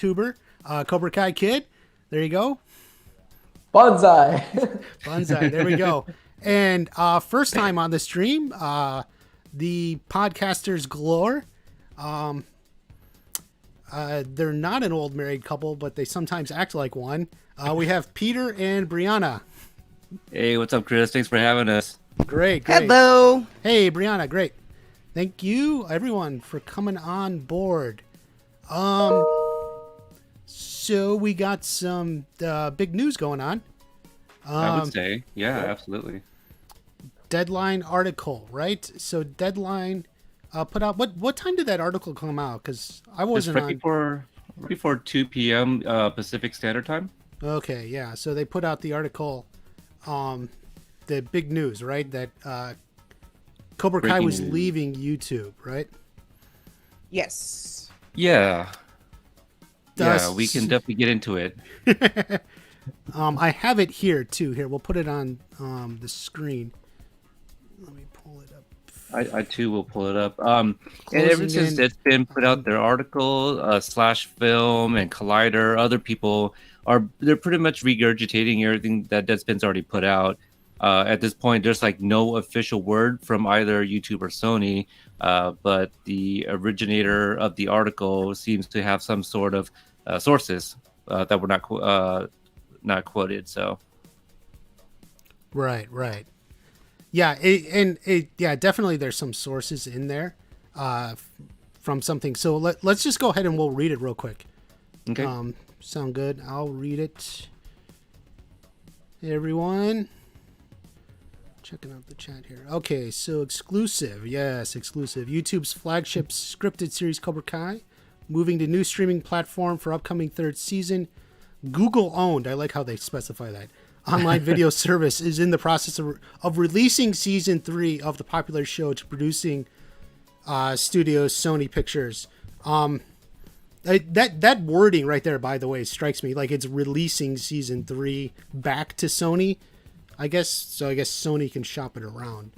YouTuber, Cobra Kai Kid. There you go. Bonsai. Bonsai. There we go. And first time on the stream, the podcasters galore. They're not an old married couple, but they sometimes act like one. We have Peter and Brianna. Hey, what's up, Chris? Thanks for having us. Great, great. Hello. Hey, Brianna, great. Thank you, everyone, for coming on board. So we got some big news going on. I would say, yeah, absolutely. Deadline article, right? So Deadline put out what time did that article come out? Because I wasn't It's right before 2 p.m. Pacific Standard Time. Okay, yeah. So they put out the article, the big news, right? That Cobra Kai was leaving YouTube, right? Yes. Yeah. Yeah, we can definitely get into it. I have it here too. Here, we'll put it on the screen. Let me pull it up. I too will pull it up. And ever since it's been put out, their article, Slash Film and Collider, other people they're pretty much regurgitating everything that Deadspin's already put out. At this point, there's like no official word from either YouTube or Sony, but the originator of the article seems to have some sort of sources that were not quoted. So, right. Yeah, yeah, definitely. There's some sources in there from something. So let's just go ahead and we'll read it real quick. Okay. Sound good? I'll read it. Hey, everyone. Checking out the chat here. Okay, so exclusive. Yes, exclusive. YouTube's flagship scripted series Cobra Kai moving to new streaming platform for upcoming third season. Google owned. I like how they specify that. Online video service is in the process of releasing season 3 of the popular show to producing studios Sony Pictures. That wording right there, by the way, strikes me like it's releasing season 3 back to Sony. I guess Sony can shop it around.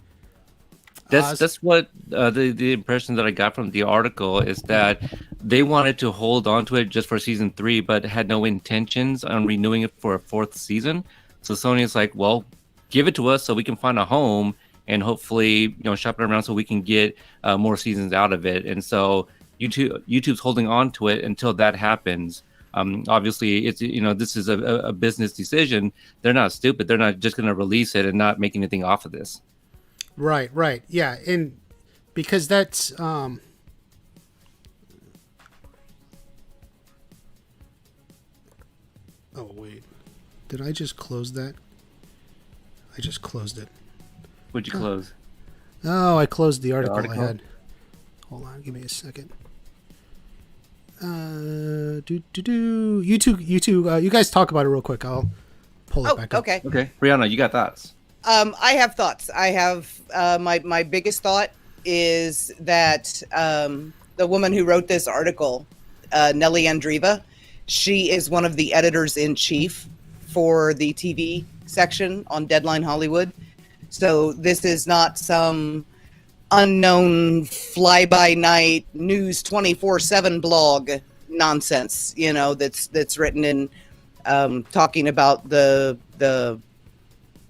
That's what the impression that I got from the article is that they wanted to hold on to it just for season 3, but had no intentions on renewing it for a 4th season. So Sony is like, well, give it to us so we can find a home and hopefully, shop it around so we can get more seasons out of it. And so YouTube's holding on to it until that happens. Obviously, it's this is a business decision. They're not stupid. They're not just going to release it and not make anything off of this. Right. Yeah, and because that's oh wait. Did I just close that? I just closed it. What'd you close? Oh, I closed the article I had. Hold on, give me a second. YouTube, you guys talk about it real quick. I'll pull it back up. Okay. Brianna, you got thoughts? I have thoughts. I have my biggest thought is that the woman who wrote this article, Nelly Andriva, she is one of the editors in chief for the TV section on Deadline Hollywood. So this is not some unknown fly-by-night news 24/7 blog nonsense, that's written in talking about the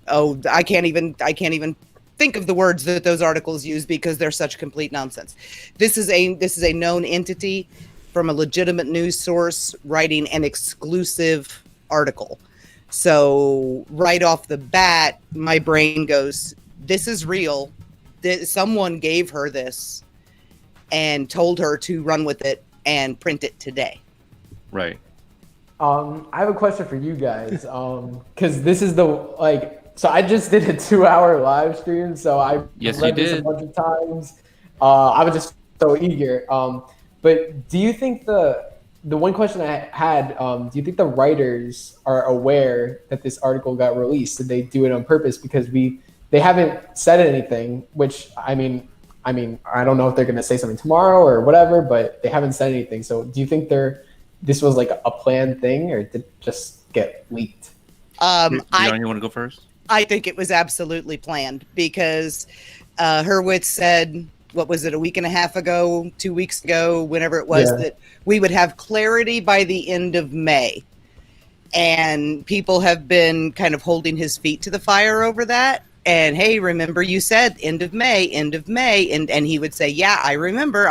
I can't even think of the words that those articles use because they're such complete nonsense. This is a known entity from a legitimate news source writing an exclusive article. So right off the bat, my brain goes, this is real. Someone gave her this and told her to run with it and print it today. Right. I have a question for you guys. Because this is so I just did a 2-hour live stream. So I read this a bunch of times. I was just so eager. But do you think the one question I had, do you think the writers are aware that this article got released? Did they do it on purpose? Because they haven't said anything, which I mean, I don't know if they're going to say something tomorrow or whatever, but they haven't said anything. So do you think this was like a planned thing or did it just get leaked? You want to go first? I think it was absolutely planned because Hurwitz said what was it, a week and a half ago, 2 weeks ago, whenever it was, that we would have clarity by the end of May. And people have been kind of holding his feet to the fire over that. And hey, remember you said end of May. And he would say, yeah, I remember.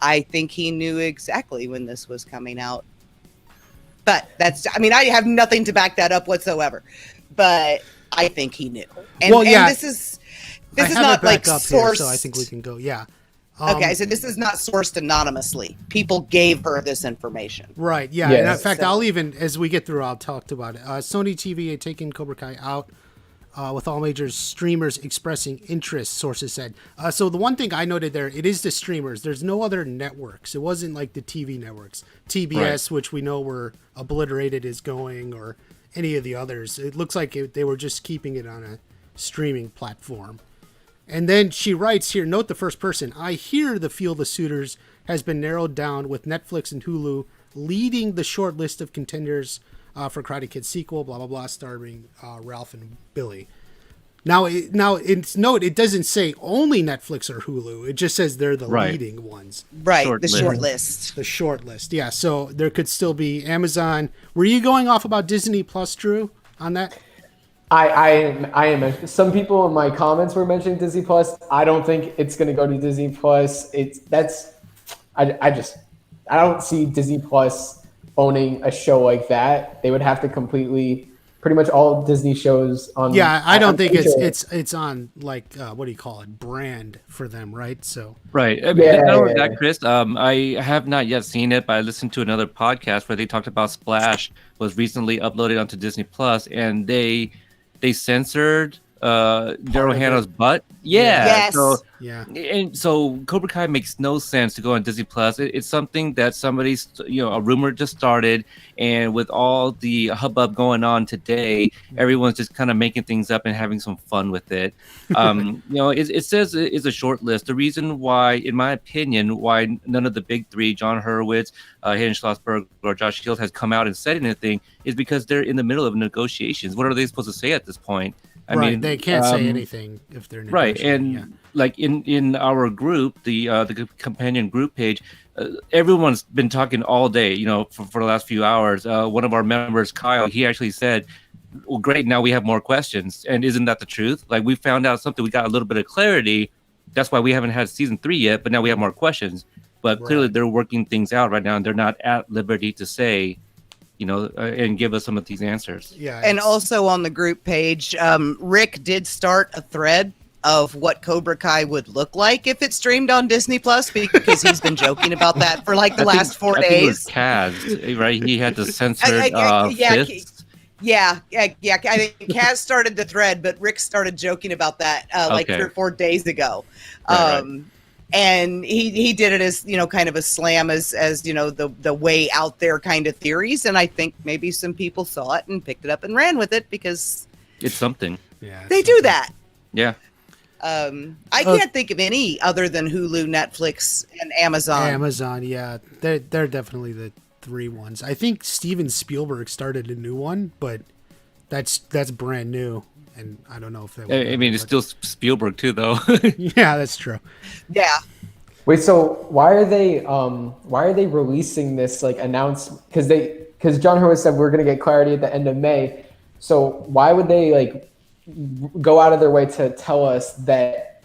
I think he knew exactly when this was coming out. But I have nothing to back that up whatsoever. But I think he knew. And this is not like sourced. Here, so I think we can go. Yeah. Okay, so this is not sourced anonymously. People gave her this information. Right, yeah. Yes. And in fact, I'll even, as we get through, I'll talk about it. Sony TV had taken Cobra Kai out with all major streamers expressing interest, sources said. So the one thing I noted there, it is the streamers. There's no other networks. It wasn't like the TV networks. TBS, right, which we know were obliterated, is going, or any of the others. It looks like they were just keeping it on a streaming platform. And then she writes here, note the first person. I hear the field of suitors has been narrowed down with Netflix and Hulu leading the short list of contenders for Karate Kid sequel, blah, blah, blah, starring Ralph and Billy. Now it's note, it doesn't say only Netflix or Hulu. It just says they're the leading ones. Right, short list. The short list, yeah. So there could still be Amazon. Were you going off about Disney Plus, Drew, on that? I am. Some people in my comments were mentioning Disney Plus. I don't think it's going to go to Disney Plus. I don't see Disney Plus owning a show like that. They would have to completely, pretty much all Disney shows on. Yeah, I don't think it's on like what do you call it, brand for them, right? So right. That, Chris. I have not yet seen it, but I listened to another podcast where they talked about Splash was recently uploaded onto Disney Plus, and they censored Daryl Hannah's butt. Yeah. Yes. So and so Cobra Kai makes no sense to go on Disney Plus. It's something that somebody's, a rumor just started, and with all the hubbub going on today, everyone's just kind of making things up and having some fun with it. It says it's a short list. The reason why, in my opinion, why none of the big three, John Hurwitz, Hayden Schlossberg, or Josh Shields, has come out and said anything, is because they're in the middle of negotiations. What are they supposed to say at this point? I mean, they can't say anything if they're right. And like in our group, the companion group page, everyone's been talking all day, for the last few hours. One of our members, Kyle, he actually said, well, great, now we have more questions. And isn't that the truth? Like, we found out something, we got a little bit of clarity. That's why we haven't had season 3 yet, but now we have more questions. But clearly they're working things out right now, and they're not at liberty to say, and give us some of these answers. Yeah. And also on the group page, Rick did start a thread of what Cobra Kai would look like if it streamed on Disney Plus, because he's been joking about that for like the last 4 days. I think it was Kaz, right? He had the censored fists. Yeah. I think Kaz started the thread, but Rick started joking about that 3 or 4 days ago. Right. And he did it as, kind of a slam as the way out there kind of theories. And I think maybe some people saw it and picked it up and ran with it because it's something. Yeah, they do that. Yeah. I can't think of any other than Hulu, Netflix, and Amazon. Amazon, yeah. They're definitely the 3 ones. I think Steven Spielberg started a new one, but that's brand new. And I don't know if that. I mean, it's still Spielberg too, though. Yeah, that's true. Yeah. Wait, so why are they releasing this announcement? Because John Hurwitz said we're going to get clarity at the end of May. So why would they go out of their way to tell us that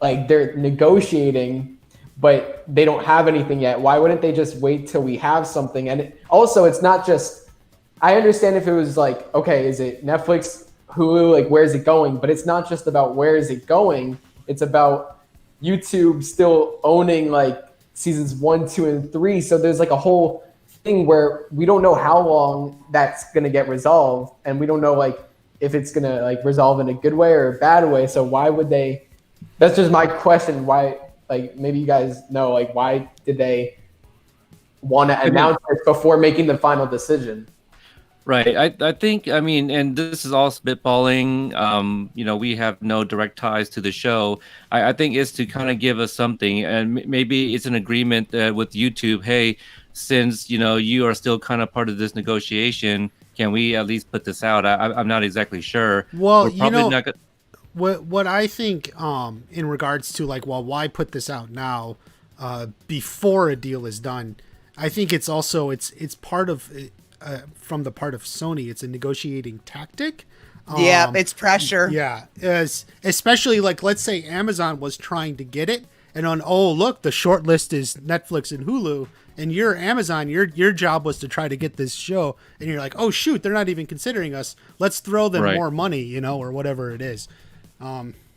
they're negotiating, but they don't have anything yet? Why wouldn't they just wait till we have something? And also, it's not just. I understand if it was okay, is it Netflix? Hulu, where is it going? But it's not just about where is it going. It's about YouTube still owning seasons 1, 2, and 3. So there's a whole thing where we don't know how long that's gonna get resolved, and we don't know if it's gonna resolve in a good way or a bad way. So why would they? That's just my question. Why? Maybe you guys know. Why did they want to announce it before making the final decision? Right. I think, and this is all spitballing. We have no direct ties to the show. I think it's to kind of give us something, and maybe it's an agreement with YouTube. Hey, since, you are still kind of part of this negotiation, can we at least put this out? I'm not exactly sure. Well, what I think in regards to like, well, why put this out now before a deal is done? I think it's also it's part of from the part of Sony. It's a negotiating tactic. Yeah, it's pressure. Yeah, especially like, let's say Amazon was trying to get it, and look, the short list is Netflix and Hulu, and you're Amazon, your job was to try to get this show, and you're like, oh shoot, they're not even considering us. Let's throw them more money, or whatever it is.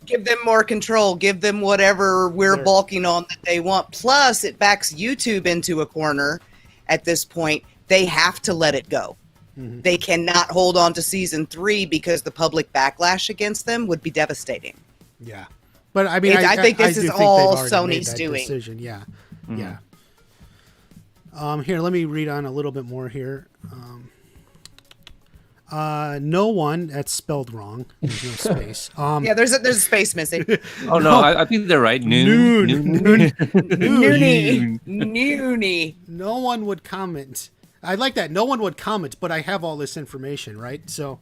Give them more control. Give them whatever we're balking on that they want. Plus, it backs YouTube into a corner at this point. They have to let it go. Mm-hmm. They cannot hold on to season 3 because the public backlash against them would be devastating. Yeah. But I mean, I think this is all Sony's doing. Decision. Yeah. Mm-hmm. Yeah. Here, let me read on a little bit more here. No one, that's spelled wrong. There's no space. Yeah, there's a space missing. Oh no, I think they're right. Noonie. No one would comment. I like that. No one would comment, but I have all this information, right? So,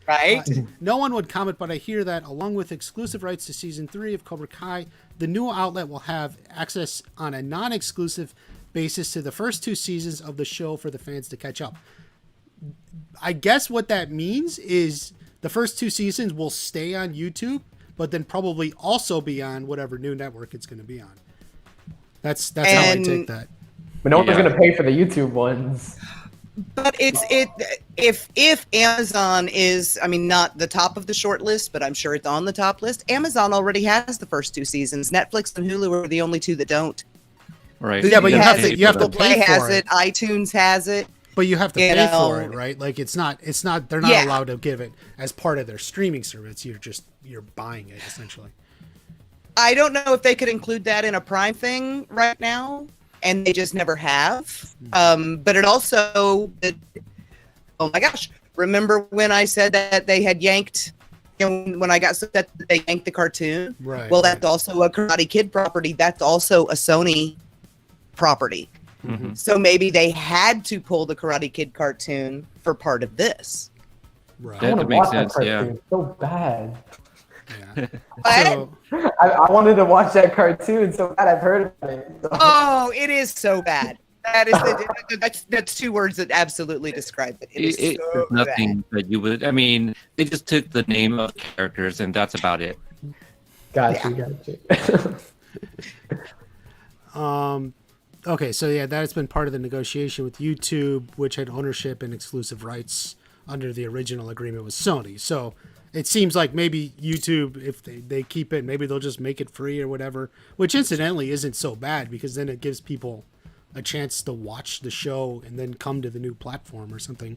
right? No one would comment, but I hear that along with exclusive rights to season 3 of Cobra Kai, the new outlet will have access on a non-exclusive basis to the first 2 seasons of the show for the fans to catch up. I guess what that means is the first 2 seasons will stay on YouTube, but then probably also be on whatever new network it's going to be on. That's how I take that. But no one's going to pay for the YouTube ones. But if Amazon is, I mean, not the top of the short list, but I'm sure it's on the top list. Amazon already has the first 2 seasons. Netflix and Hulu are the only 2 that don't. Right. Yeah, but you have to Play pay for has it. iTunes has it. But you have to pay for it, right? Like they're not allowed to give it as part of their streaming service. You're buying it essentially. I don't know if they could include that in a Prime thing right now, and they just never have. But it also, oh my gosh, remember when I said that they had yanked, when I got that they yanked the cartoon? Right. Well, that's also a Karate Kid property. That's also a Sony property. Mm-hmm. So maybe they had to pull the Karate Kid cartoon for part of this. Right. That makes sense. Yeah. It's so bad. Yeah. I wanted to watch that cartoon so bad. I've heard about it. So. Oh, it is so bad. That is that's 2 words that absolutely describe it. It is so nothing bad. that you would. I mean, they just took the name of characters and that's about it. Gotcha. Okay, so yeah, that has been part of the negotiation with YouTube, which had ownership and exclusive rights under the original agreement with Sony. So it seems like maybe YouTube, if they keep it, maybe they'll just make it free or whatever, which incidentally isn't so bad because then it gives people a chance to watch the show and then come to the new platform or something.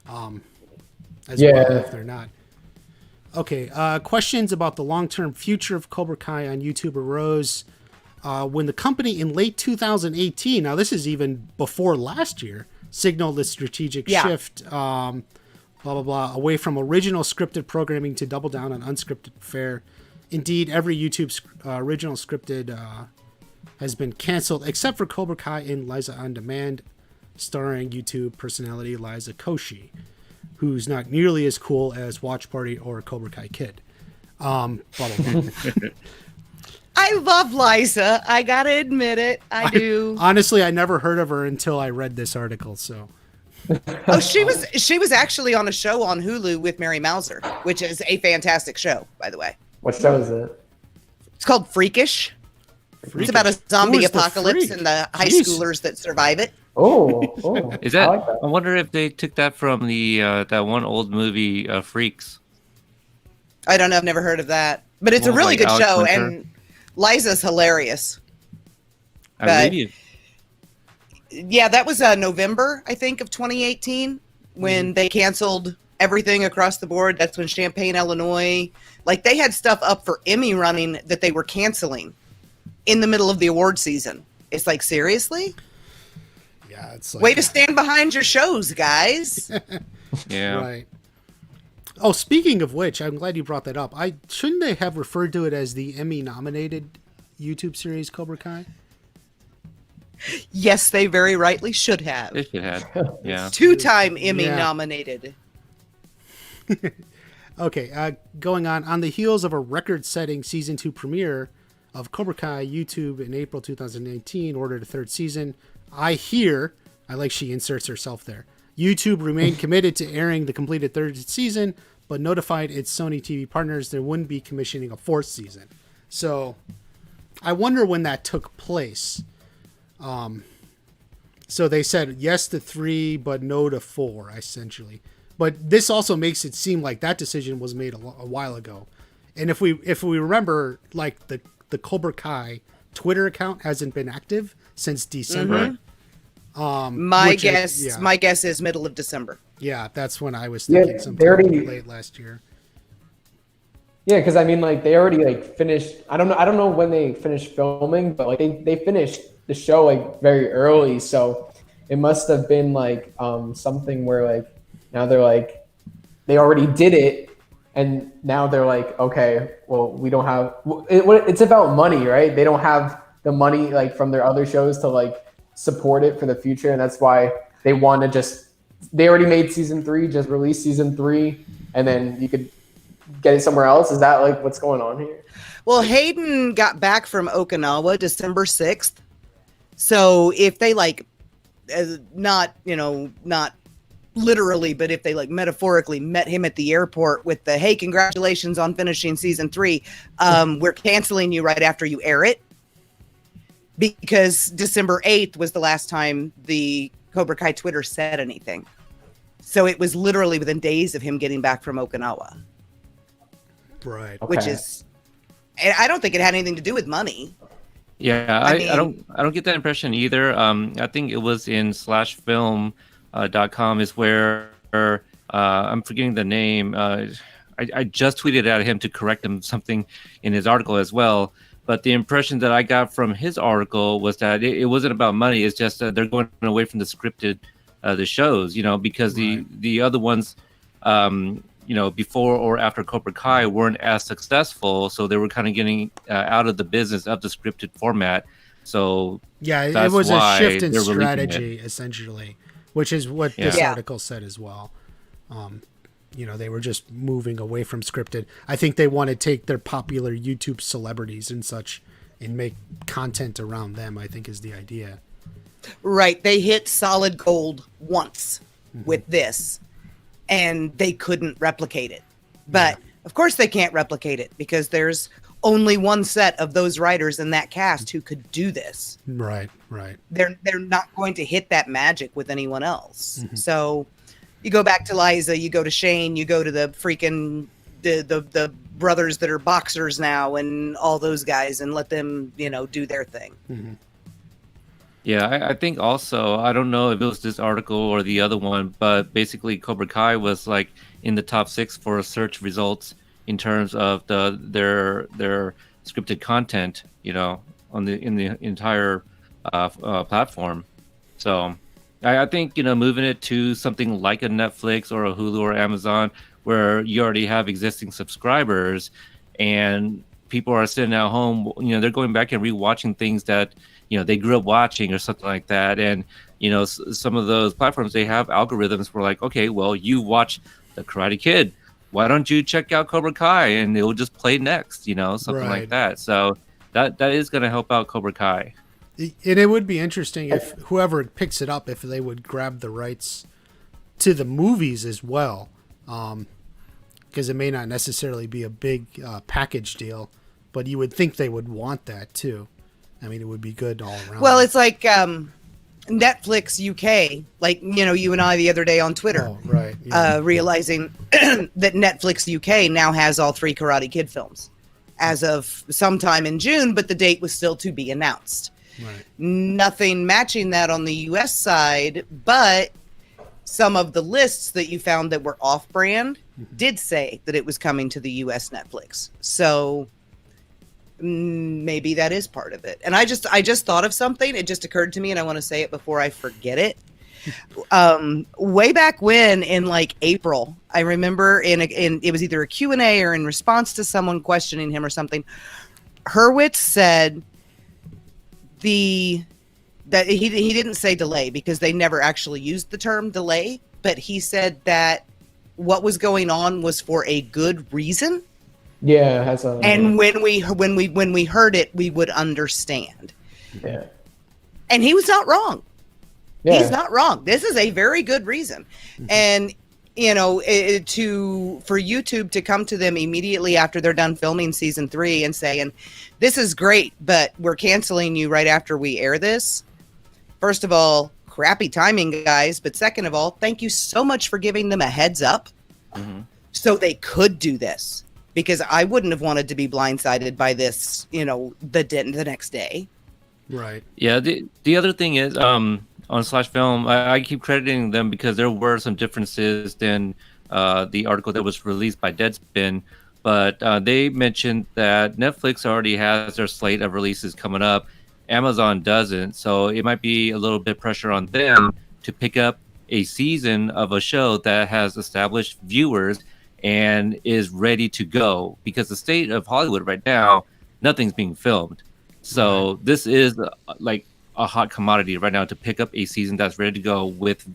Well, if they're not. Okay, questions about the long-term future of Cobra Kai on YouTube arose when the company in late 2018, now this is even before last year, signaled a strategic shift, away from original scripted programming to double down on unscripted fare. Indeed, every YouTube original scripted has been canceled except for Cobra Kai and Liza on Demand, starring YouTube personality Liza Koshy, who's not nearly as cool as Watch Party or Cobra Kai Kid. I love Liza. I gotta admit it. I do. Honestly, I never heard of her until I read this article. So, she was actually on a show on Hulu with Mary Mouser, which is a fantastic show, by the way. What show is it? It's called Freakish. It's about a zombie apocalypse and the high schoolers that survive it. Oh, is that? I wonder if they took that from the that one old movie, Freaks. I don't know. I've never heard of that, but it's a really good show, and Liza's hilarious. I believe you. Yeah, that was November, I think, of 2018 when they canceled everything across the board. That's when Champaign, Illinois, like they had stuff up for Emmy running that they were canceling in the middle of the award season. It's like, seriously? Yeah, it's like, way to stand behind your shows, guys. Yeah. Right. Oh, speaking of which, I'm glad you brought that up. Shouldn't they have referred to it as the Emmy-nominated YouTube series Cobra Kai? Yes, they very rightly should have. They should have. Yeah. 2-time Emmy nominated. Okay, going on the heels of a record-setting season 2 premiere of Cobra Kai, YouTube in April 2019 ordered a third season. I like she inserts herself there. YouTube remained committed to airing the completed third season, but notified its Sony TV partners they wouldn't be commissioning a fourth season. So I wonder when that took place. So they said yes to 3, but no to 4, essentially. But this also makes it seem like that decision was made a while ago. And if we remember, like the Cobra Kai Twitter account hasn't been active since December. My guess is middle of December. Yeah, that's when I was thinking sometime late last year. Yeah, because I mean, like they already like finished. I don't know when they finished filming, but like they finished the show like very early, so it must have been like something where like now they're like they already did it, and now they're like, okay, well we don't have. It's about money, right? They don't have the money like from their other shows to like support it for the future, and that's why they want to just. They already made season 3, just release season 3, and then you could get it somewhere else. Is that like what's going on here? Well, Hayden got back from Okinawa December 6th. So if they like, not literally, but if they like metaphorically met him at the airport with the, hey, congratulations on finishing season 3. We're canceling you right after you air it. Because December 8th was the last time the Cobra Kai Twitter said anything. So it was literally within days of him getting back from Okinawa. Right. Which is, and I don't think it had anything to do with money. Yeah, I don't get that impression either. I think it was in /film.com is where I'm forgetting the name. I just tweeted at him to correct him something in his article as well. But the impression that I got from his article was that it wasn't about money. It's just that they're going away from the scripted, the shows, because the other ones, before or after Cobra Kai weren't as successful. So they were kind of getting out of the business of the scripted format. So yeah, it was a shift in strategy, essentially, which is what this article said as well. They were just moving away from scripted. I think they want to take their popular YouTube celebrities and such and make content around them, I think is the idea. Right. They hit solid gold once with this, and they couldn't replicate it. But of course they can't replicate it because there's only one set of those writers in that cast who could do this. Right. They're not going to hit that magic with anyone else. So you go back to Liza, you go to Shane, you go to the freaking the brothers that are boxers now and all those guys and let them, do their thing. Yeah, I think also, I don't know if it was this article or the other one, but basically Cobra Kai was like in the top 6 for search results in terms of their scripted content, in the entire platform. So I think, moving it to something like a Netflix or a Hulu or Amazon where you already have existing subscribers and people are sitting at home, they're going back and rewatching things that, they grew up watching or something like that. And, some of those platforms, they have algorithms where like, okay, well, you watch The Karate Kid. Why don't you check out Cobra Kai? And it will just play next, something like that. So that is going to help out Cobra Kai. And it would be interesting if whoever picks it up, if they would grab the rights to the movies as well, because it may not necessarily be a big package deal, but you would think they would want that too. I mean, it would be good all around. Well, it's like Netflix UK, like, you and I the other day on Twitter, realizing that Netflix UK now has all 3 Karate Kid films as of sometime in June, but the date was still to be announced. Right. Nothing matching that on the US side, but some of the lists that you found that were off-brand did say that it was coming to the US Netflix. So maybe that is part of it. And I just thought of something. It just occurred to me, and I want to say it before I forget it. Way back when, in like April, I remember in it was either a Q&A or in response to someone questioning him or something, Hurwitz said that he didn't say delay because they never actually used the term delay, but he said that what was going on was for a good reason. Yeah, has a. And when we heard it, we would understand. Yeah. And he was not wrong. Yeah. He's not wrong. This is a very good reason. And you know, for YouTube to come to them immediately after they're done filming season 3 and saying, "This is great, but we're canceling you right after we air this." First of all, crappy timing, guys. But second of all, thank you so much for giving them a heads up so they could do this. Because I wouldn't have wanted to be blindsided by this, you know, the next day. Right. Yeah. The other thing is, on Slash Film, I keep crediting them because there were some differences than the article that was released by Deadspin. But they mentioned that Netflix already has their slate of releases coming up. Amazon doesn't. So it might be a little bit pressure on them to pick up a season of a show that has established viewers and is ready to go, because the state of Hollywood right now, nothing's being filmed. So this is like a hot commodity right now to pick up a season that's ready to go with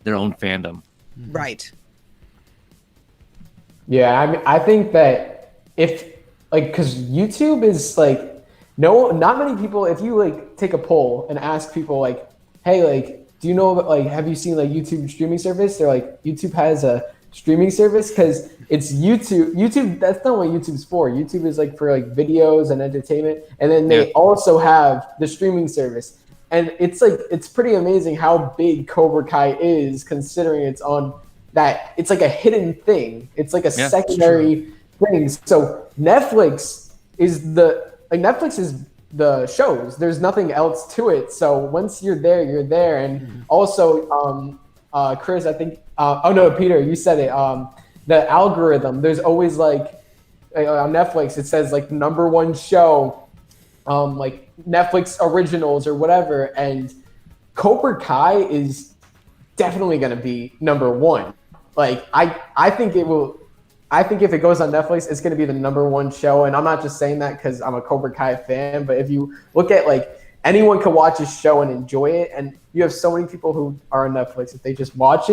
their own fandom. Right. Yeah, I mean, I think that if because YouTube is like, not many people. If you like take a poll and ask people like, hey, like, do you know, like, have you seen like YouTube streaming service? They're like, YouTube has a streaming service because it's YouTube. That's not what YouTube's for. YouTube is like for like videos and entertainment, and then they also have the streaming service. And it's like, it's pretty amazing how big Cobra Kai is, considering it's on that. It's like a hidden thing. It's like a secondary thing. So Netflix is the shows. There's nothing else to it. So once you're there, you're there. And also, Chris, I think. Oh no, Peter, you said it. The algorithm. There's always like on Netflix, it says like #1 show, like Netflix originals or whatever. And Cobra Kai is definitely going to be #1. Like I think it will. I think if it goes on Netflix, it's going to be the #1 show. And I'm not just saying that because I'm a Cobra Kai fan, but if you look at like, anyone can watch a show and enjoy it. And you have so many people who are on Netflix. If they just watch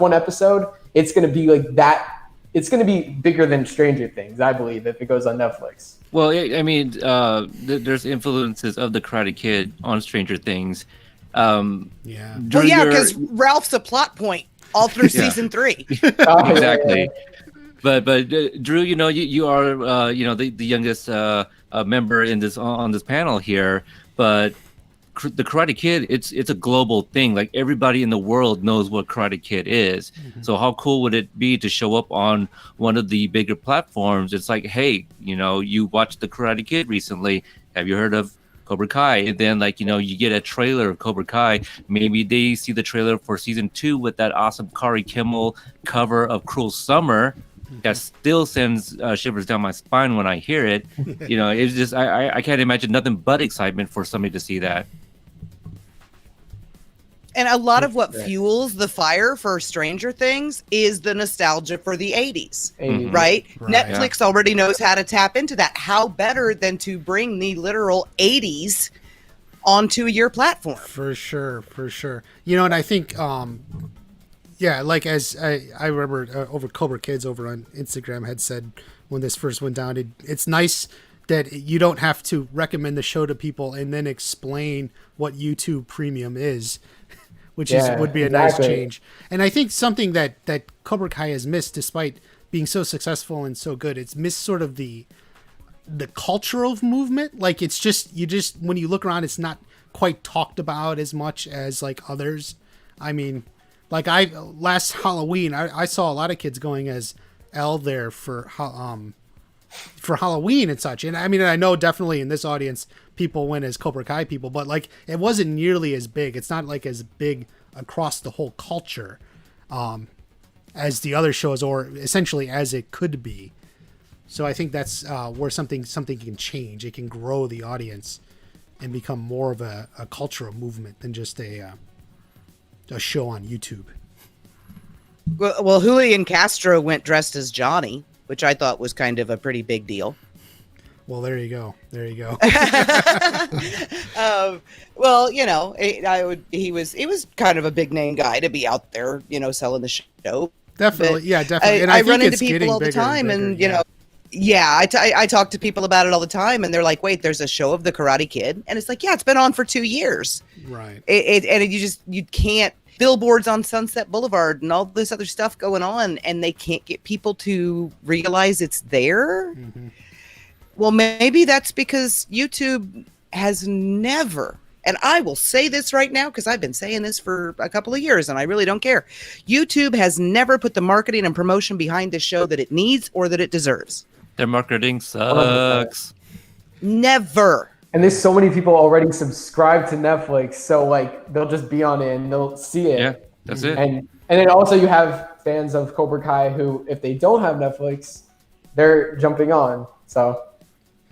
one episode, it's going to be like that. It's going to be bigger than Stranger Things, I believe, if it goes on Netflix. Well, I mean, there's influences of the Karate Kid on Stranger Things. Because Ralph's a plot point all through season 3. Exactly. Yeah. But Drew, you know, you are the youngest member in this on this panel here. But the Karate Kid, it's a global thing. Like, everybody in the world knows what Karate Kid is. So how cool would it be to show up on one of the bigger platforms? It's like, hey, you know, you watched the Karate Kid recently. Have you heard of Cobra Kai? And then, like, you know, you get a trailer of Cobra Kai. Maybe they see the trailer for season 2 with that awesome Kari Kimmel cover of Cruel Summer. That still sends shivers down my spine when I hear it. You know, it's just, I can't imagine nothing but excitement for somebody to see that. And a lot of what fuels the fire for Stranger Things is the nostalgia for the 80s, right? Netflix already knows how to tap into that. How better than to bring the literal 80s onto your platform? For sure. You know, and I think, like, as I remember over Cobra Kids over on Instagram had said when this first went down, it's nice that you don't have to recommend the show to people and then explain what YouTube Premium is. Which would be a nice change. And I think something that Cobra Kai has missed, despite being so successful and so good, it's missed sort of the cultural movement. Like, it's just, when you look around, it's not quite talked about as much as like others. I mean, like, last Halloween, I saw a lot of kids going as Elle there for Halloween and such. And I mean, I know definitely in this audience, people went as Cobra Kai people, but like, it wasn't nearly as big. It's not like as big across the whole culture as the other shows, or essentially as it could be. So I think that's where something can change. It can grow the audience and become more of a cultural movement than just a show on YouTube. Well, Julian Castro went dressed as Johnny, which I thought was kind of a pretty big deal. Well, there you go. Well, you know, he was kind of a big name guy to be out there, you know, selling the show. Definitely, yeah, definitely. And I think run into it's people all the time, bigger, and you know, yeah, I talk to people about it all the time, and they're like, "Wait, there's a show of the Karate Kid," and it's like, "Yeah, it's been on for 2 years." Right. You can't billboards on Sunset Boulevard and all this other stuff going on, and they can't get people to realize it's there. Mm-hmm. Well, maybe that's because YouTube has never, and I will say this right now because I've been saying this for a couple of years and I really don't care. YouTube has never put the marketing and promotion behind this show that it needs or that it deserves. Their marketing sucks. 100%. Never. And there's so many people already subscribed to Netflix, so like they'll just be on it and they'll see it. Yeah, that's it. And then also you have fans of Cobra Kai who, if they don't have Netflix, they're jumping on. So,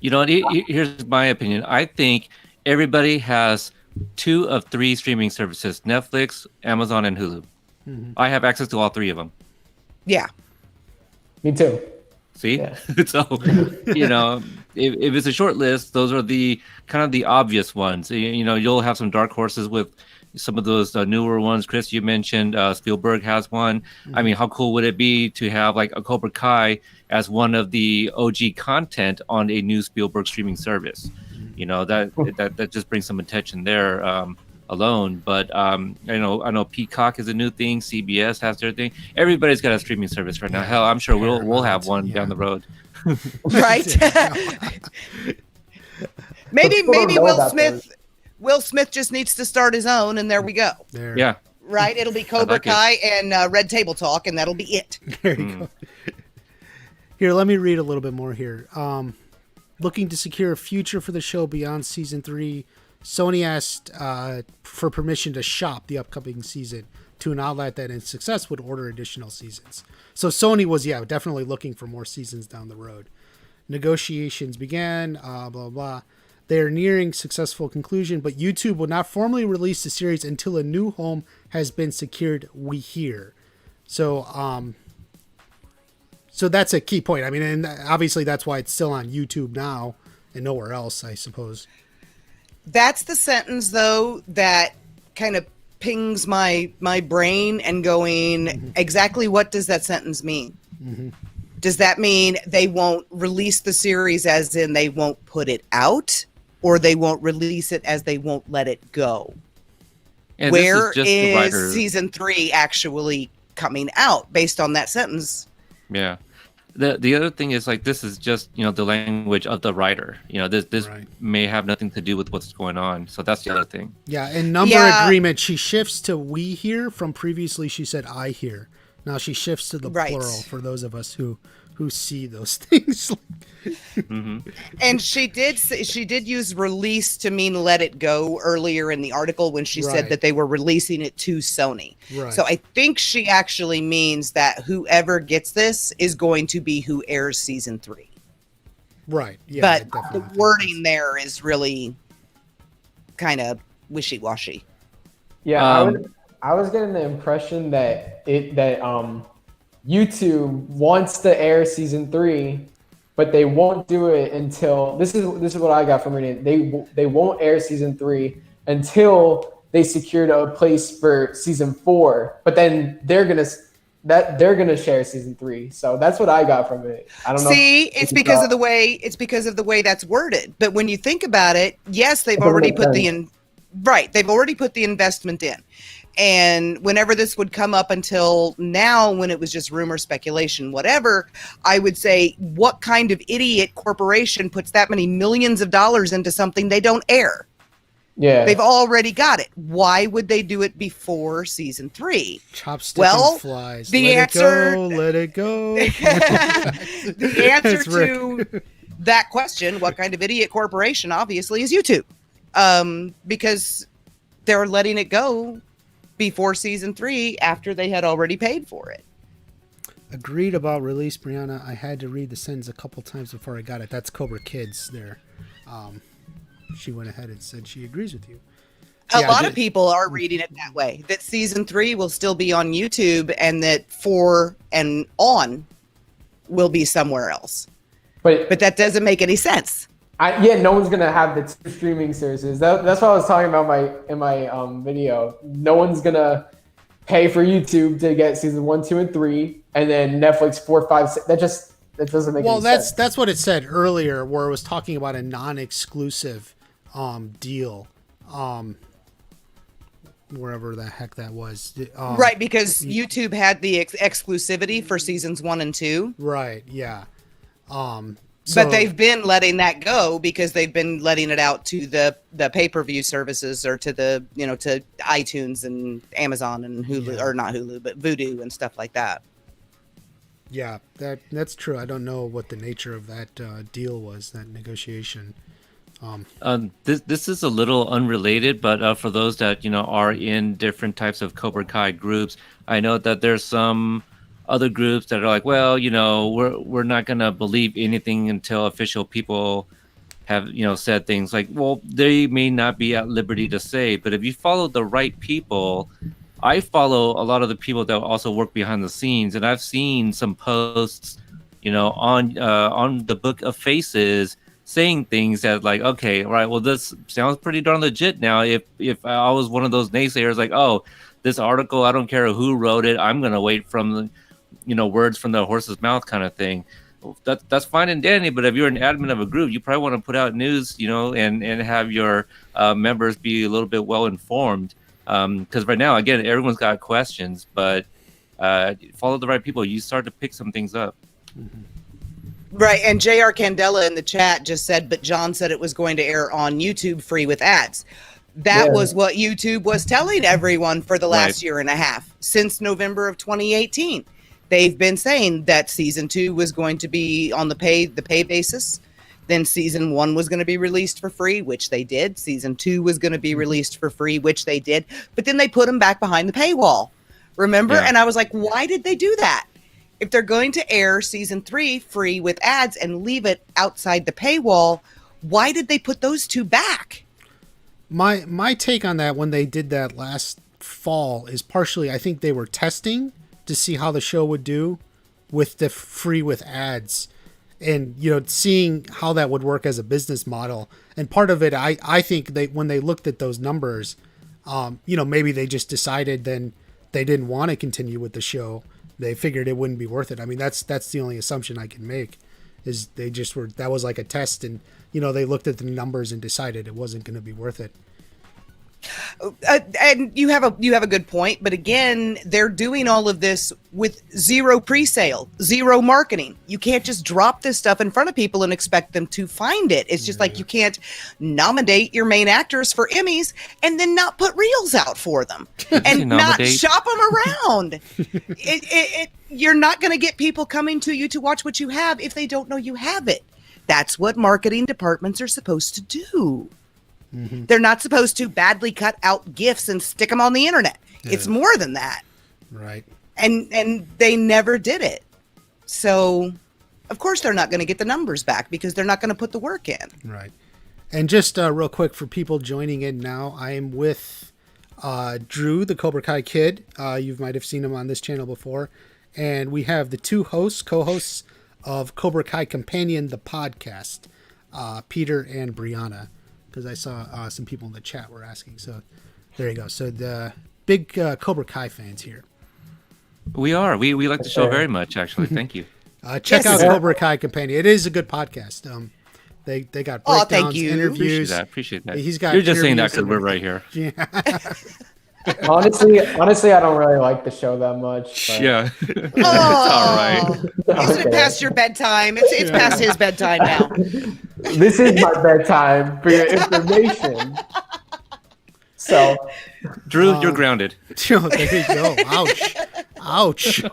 you know, here's my opinion. I think everybody has 2 of 3 streaming services: Netflix, Amazon, and Hulu. Mm-hmm. I have access to all 3 of them. Yeah. me too. See, Yeah. so you know, if it's a short list, those are the kind of the obvious ones. You know, you'll have some dark horses with some of those newer ones. Chris, you mentioned Spielberg has one. I mean, how cool would it be to have like a Cobra Kai as one of the OG content on a new Spielberg streaming service? You know, that just brings some attention there alone. But I know Peacock is a new thing. CBS has their thing. Everybody's got a streaming service right now. Hell, I'm sure we'll have one down the road. Right. maybe Will Smith just needs to start his own, and there we go. There. Yeah. Right. It'll be Cobra Kai and Red Table Talk, and that'll be it. There you go. Here, let me read a little bit more here. Looking to secure a future for the show beyond season 3, Sony asked for permission to shop the upcoming season to an outlet that, in success, would order additional seasons. So Sony was, definitely looking for more seasons down the road. Negotiations began, blah, blah. They are nearing successful conclusion, but YouTube will not formally release the series until a new home has been secured, we hear. So that's a key point. I mean, and obviously that's why it's still on YouTube now and nowhere else, I suppose. That's the sentence, though, that kind of pings my brain and going, exactly what does that sentence mean? Mm-hmm. Does that mean they won't release the series as in they won't put it out, or they won't release it as they won't let it go? And where is season 3 actually coming out based on that sentence? Yeah. The other thing is, like, this is just, you know, the language of the writer. You know, this right. may have nothing to do with what's going on. So that's the other thing. Yeah, and number agreement, she shifts to we hear. From previously she said I hear. Now she shifts to the plural for those of us who see those things. Mm-hmm. And she did use release to mean let it go earlier in the article when she said that they were releasing it to Sony. Right. So I think she actually means that whoever gets this is going to be who airs season 3. Right. Yeah. But the wording there is really kind of wishy-washy. Yeah, I was getting the impression that YouTube wants to air season 3, but they won't do it until this is what I got from reading it. They won't air season 3 until they secured a place for season 4. But then they're gonna share season 3. So that's what I got from it. I don't know. See, it's because of the way that's worded. But when you think about it, yes, they've already put they've already put the investment in. And whenever this would come up until now, when it was just rumor, speculation, whatever, I would say, what kind of idiot corporation puts that many millions of dollars into something they don't air? Yeah. They've already got it. Why would they do it before season 3? Chopstick and flies. Let it go. The answer to that question, what kind of idiot corporation, obviously, is YouTube. Because they're letting it go before season 3 after they had already paid for it. Agreed about release, Brianna. I had to read the sentence a couple times before I got it. That's Cobra Kids there. She went ahead and said she agrees with you. A lot of people are reading it that way, that season 3 will still be on YouTube and that 4 and on will be somewhere else. But that doesn't make any sense. No one's gonna have the 2 streaming services. That's what I was talking about in my video. No one's gonna pay for YouTube to get season 1, 2, and 3, and then Netflix 4, 5, 6. That doesn't make any sense. Well, that's what it said earlier, where it was talking about a non-exclusive deal, wherever the heck that was. Right, because YouTube had the exclusivity for seasons 1 and 2. Right. Yeah. But they've been letting that go because they've been letting it out to the pay-per-view services, or to the to iTunes and Amazon and Hulu, or not Hulu, but Vudu and stuff like that. Yeah, that's true. I don't know what the nature of that deal was, that negotiation. This is a little unrelated, but for those that are in different types of Cobra Kai groups, I know that there's some other groups that are like, well, we're not gonna believe anything until official people have said things like, well, they may not be at liberty to say, but if you follow the right people. I follow a lot of the people that also work behind the scenes, and I've seen some posts, on the Book of Faces saying things that like, okay, all right, well, this sounds pretty darn legit now. If I was one of those naysayers, like, oh, this article, I don't care who wrote it, I'm gonna wait from the, words from the horse's mouth kind of thing. That's fine and dandy, but if you're an admin of a group, you probably want to put out news, and have your members be a little bit well informed. Because right now, again, everyone's got questions, but follow the right people. You start to pick some things up. Right, and J.R. Candela in the chat just said, but John said it was going to air on YouTube free with ads. That was what YouTube was telling everyone for the last year and a half, since November of 2018. They've been saying that season 2 was going to be on the pay basis. Then season 1 was going to be released for free, which they did. Season 2 was going to be released for free, which they did. But then they put them back behind the paywall. Remember? Yeah. And I was like, why did they do that? If they're going to air season 3 free with ads and leave it outside the paywall, why did they put those two back? My take on that, when they did that last fall, is partially I think they were testing to see how the show would do with the free with ads. And, seeing how that would work as a business model. And part of it, I think when they looked at those numbers, maybe they just decided then they didn't want to continue with the show. They figured it wouldn't be worth it. I mean, that's the only assumption I can make, is they just that was like a test, and, they looked at the numbers and decided it wasn't going to be worth it. And you have a good point, but again, they're doing all of this with zero pre-sale, zero marketing. You can't just drop this stuff in front of people and expect them to find it. It's just like you can't nominate your main actors for Emmys and then not put reels out for them and not shop them around. You're not going to get people coming to you to watch what you have if they don't know you have it. That's what marketing departments are supposed to do. Mm-hmm. They're not supposed to badly cut out GIFs and stick them on the internet. Yeah. It's more than that. Right. And they never did it. So, of course, they're not going to get the numbers back because they're not going to put the work in. Right. And just real quick for people joining in now, I am with Drew, the Cobra Kai Kid. You might have seen him on this channel before. And we have the two co-hosts of Cobra Kai Companion, the podcast, Peter and Brianna. Because I saw some people in the chat were asking. So there you go. So the big Cobra Kai fans here. We are. We like the show very much, actually. Thank you. Check out Cobra Kai Companion. It is a good podcast. They got breakdowns, interviews. Appreciate that. He's got. You're just saying that because we're right here. Yeah. Honestly, I don't really like the show that much. But... Yeah. It's all right. Isn't it past your bedtime? It's past his bedtime now. This is my bedtime for your information. So, Drew, you're grounded. There you go. Ouch.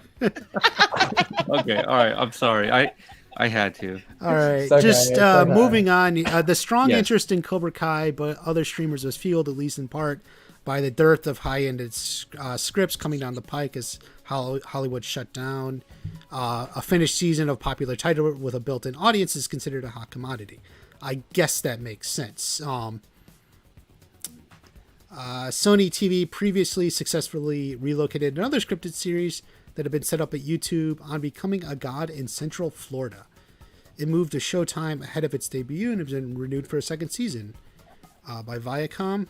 Okay. All right. I'm sorry. I had to. All right. Okay, just moving on. The strong interest in Cobra Kai, but other streamers was fueled, at least in part, by the dearth of high-ended scripts coming down the pike as Hollywood shut down. A finished season of popular title with a built-in audience is considered a hot commodity. I guess that makes sense. Sony TV previously successfully relocated another scripted series that had been set up at YouTube on becoming a god in Central Florida. It moved to Showtime ahead of its debut and has been renewed for a second season by Viacom.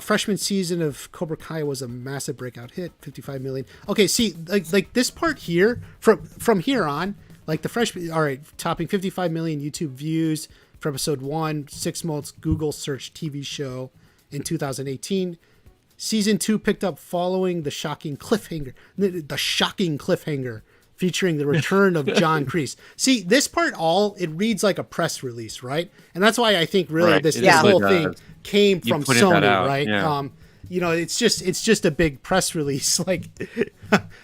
Freshman season of Cobra Kai was a massive breakout hit, 55 million. Okay, see, like this part here, from here on, like the freshman, all right, topping 55 million YouTube views for episode 1, 6 months Google search TV show in 2018. Season 2 picked up following the shocking cliffhanger featuring the return of John Kreese. See, this part it reads like a press release, right? And that's why I think really this whole thing came from Sony, right? Yeah. It's just a big press release. Like,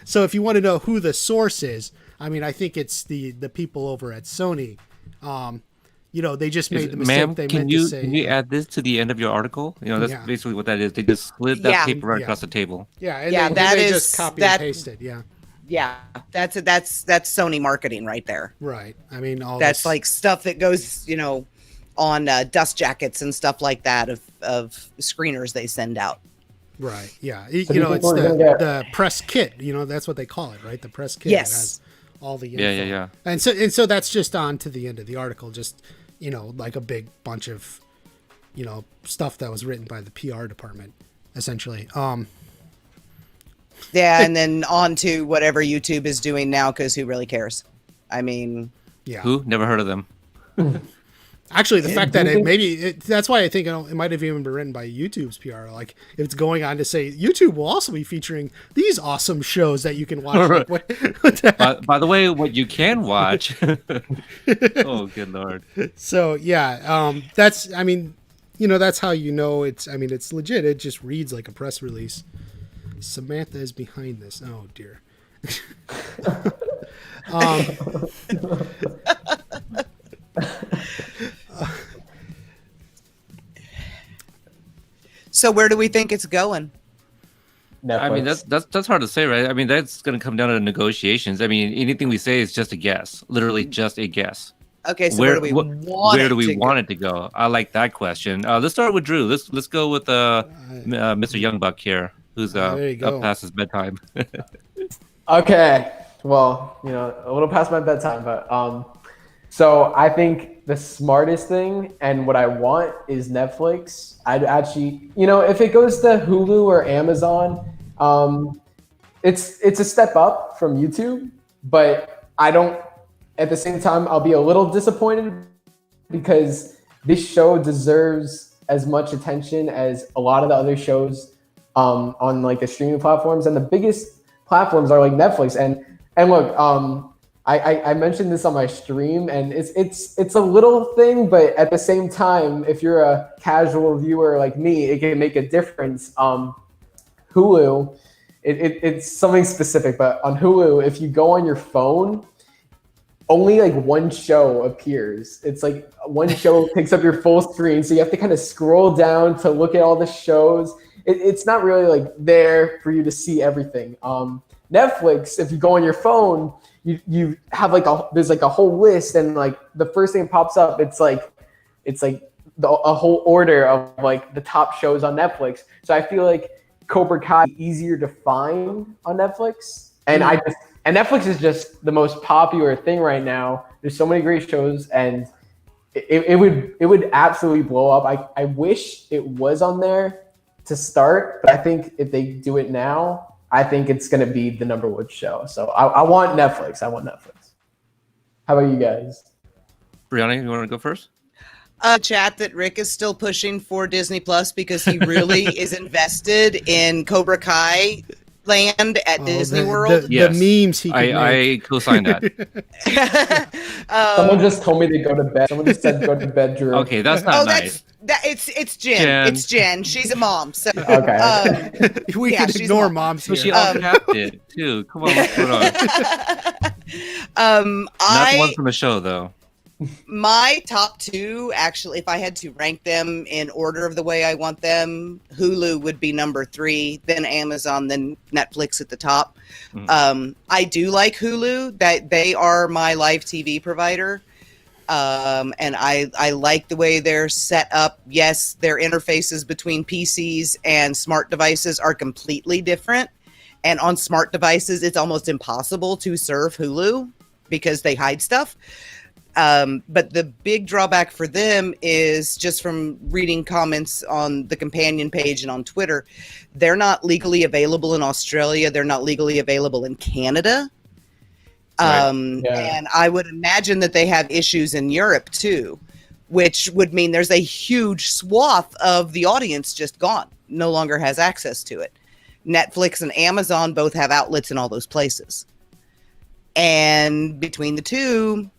so if you want to know who the source is, I mean, I think it's the people over at Sony. They just made the mistake they meant to say. Can you add this to the end of your article? That's basically what that is. They just slid that paper right across the table. Yeah, and they just copy and pasted. Yeah. Yeah, that's Sony marketing right there. Right. I mean, that's like stuff that goes, on dust jackets and stuff like that of screeners they send out. Right. Yeah. It's the press kit. That's what they call it, right? The press kit. Yes. That has all the info. Yeah. And so that's just on to the end of the article. Just like a big bunch of stuff that was written by the PR department, essentially. Yeah, and then on to whatever YouTube is doing now, because who really cares? I mean... Yeah. Who? Never heard of them. Actually, the fact that that's why I think it might have even been written by YouTube's PR. Like, if it's going on to say, YouTube will also be featuring these awesome shows that you can watch. Like, what the heck? By the way, what you can watch... Oh, good Lord. So, yeah, that's how it's legit. It just reads like a press release. Samantha is behind this. Oh dear. So where do we think it's going? Netflix. I mean, that's hard to say, right? I mean, that's going to come down to negotiations. I mean, anything we say is just a guess, literally just a guess. Okay, so where do we want it to go? I like that question. Let's start with Drew. Let's go with Mr. Youngbuck here, who's up past his bedtime. Okay, well, a little past my bedtime, but so I think the smartest thing and what I want is Netflix. I'd actually, if it goes to Hulu or Amazon, it's a step up from YouTube, but I don't. At the same time, I'll be a little disappointed because this show deserves as much attention as a lot of the other shows on like the streaming platforms, and the biggest platforms are like Netflix. And look, I mentioned this on my stream, and it's a little thing, but at the same time, if you're a casual viewer like me, it can make a difference. Hulu, it's something specific, but on Hulu, if you go on your phone, only like one show appears. It's like one show takes up your full screen, so you have to kind of scroll down to look at all the shows. It's not really like there for you to see everything. Netflix, if you go on your phone, you have there's a whole list, and like the first thing that pops up, it's like a whole order of like the top shows on Netflix. So I feel like Cobra Kai is easier to find on Netflix, and And Netflix is just the most popular thing right now. There's so many great shows, and it would absolutely blow up. I wish it was on there to start, but I think if they do it now, I think it's going to be the number one show. So I want Netflix. How about you guys? Brianna, you want to go first? Chat that Rick is still pushing for Disney Plus because he really is invested in Cobra Kai land at Disney World. The memes he can I co-sign that. Someone just told me to go to bed. Someone just said go to bed, Drew. Okay, that's not nice. It's Jen. It's Jen. She's a mom. So okay. We can ignore moms. But she uncapped it too. Come on, what's going on? Not one from the show though. My top two, actually, if I had to rank them in order of the way I want them, Hulu would be number 3, then Amazon, then Netflix at the top. I do like Hulu, that they are my live TV provider. And I like the way they're set up. Yes, their interfaces between PCs and smart devices are completely different. And on smart devices, it's almost impossible to serve Hulu because they hide stuff. But the big drawback for them is, just from reading comments on the companion page and on Twitter, they're not legally available in Australia. They're not legally available in Canada. And I would imagine that they have issues in Europe too, which would mean there's a huge swath of the audience just gone, no longer has access to it. Netflix and Amazon both have outlets in all those places. And between the two,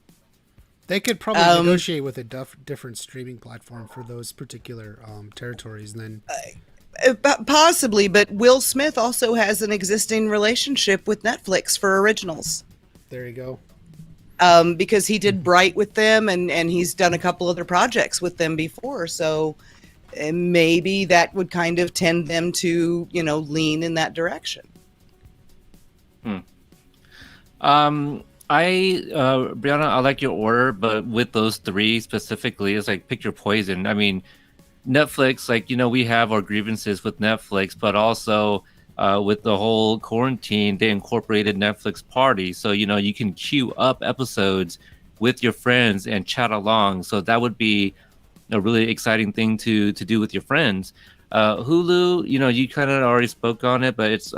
they could probably negotiate with a different streaming platform for those particular territories. And then possibly, but Will Smith also has an existing relationship with Netflix for originals. There you go. Because he did Bright with them, and he's done a couple other projects with them before. So maybe that would kind of tend them to, lean in that direction. Brianna, I like your order, but with those three specifically, it's like pick your poison. I mean, Netflix, we have our grievances with Netflix, but also with the whole quarantine, they incorporated Netflix Party. So, you can queue up episodes with your friends and chat along. So that would be a really exciting thing to do with your friends. Hulu, you kind of already spoke on it, but it's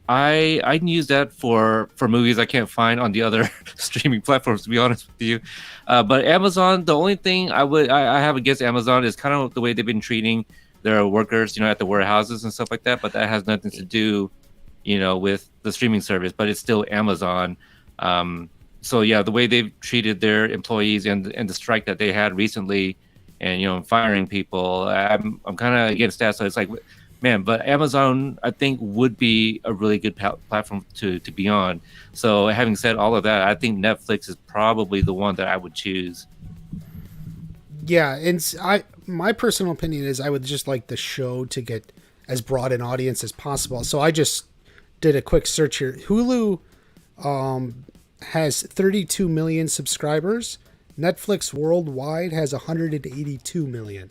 I use that for movies I can't find on the other streaming platforms, to be honest with you. But Amazon, the only thing I have against Amazon is kind of the way they've been treating their workers, at the warehouses and stuff like that. But that has nothing to do, with the streaming service. But it's still Amazon. So yeah, the way they've treated their employees and the strike that they had recently, and firing people, I'm kind of against that. So it's like, man, but Amazon, I think, would be a really good platform to be on. So having said all of that, I think Netflix is probably the one that I would choose. Yeah, and my personal opinion is I would just like the show to get as broad an audience as possible. So I just did a quick search here. Hulu has 32 million subscribers. Netflix worldwide has 182 million.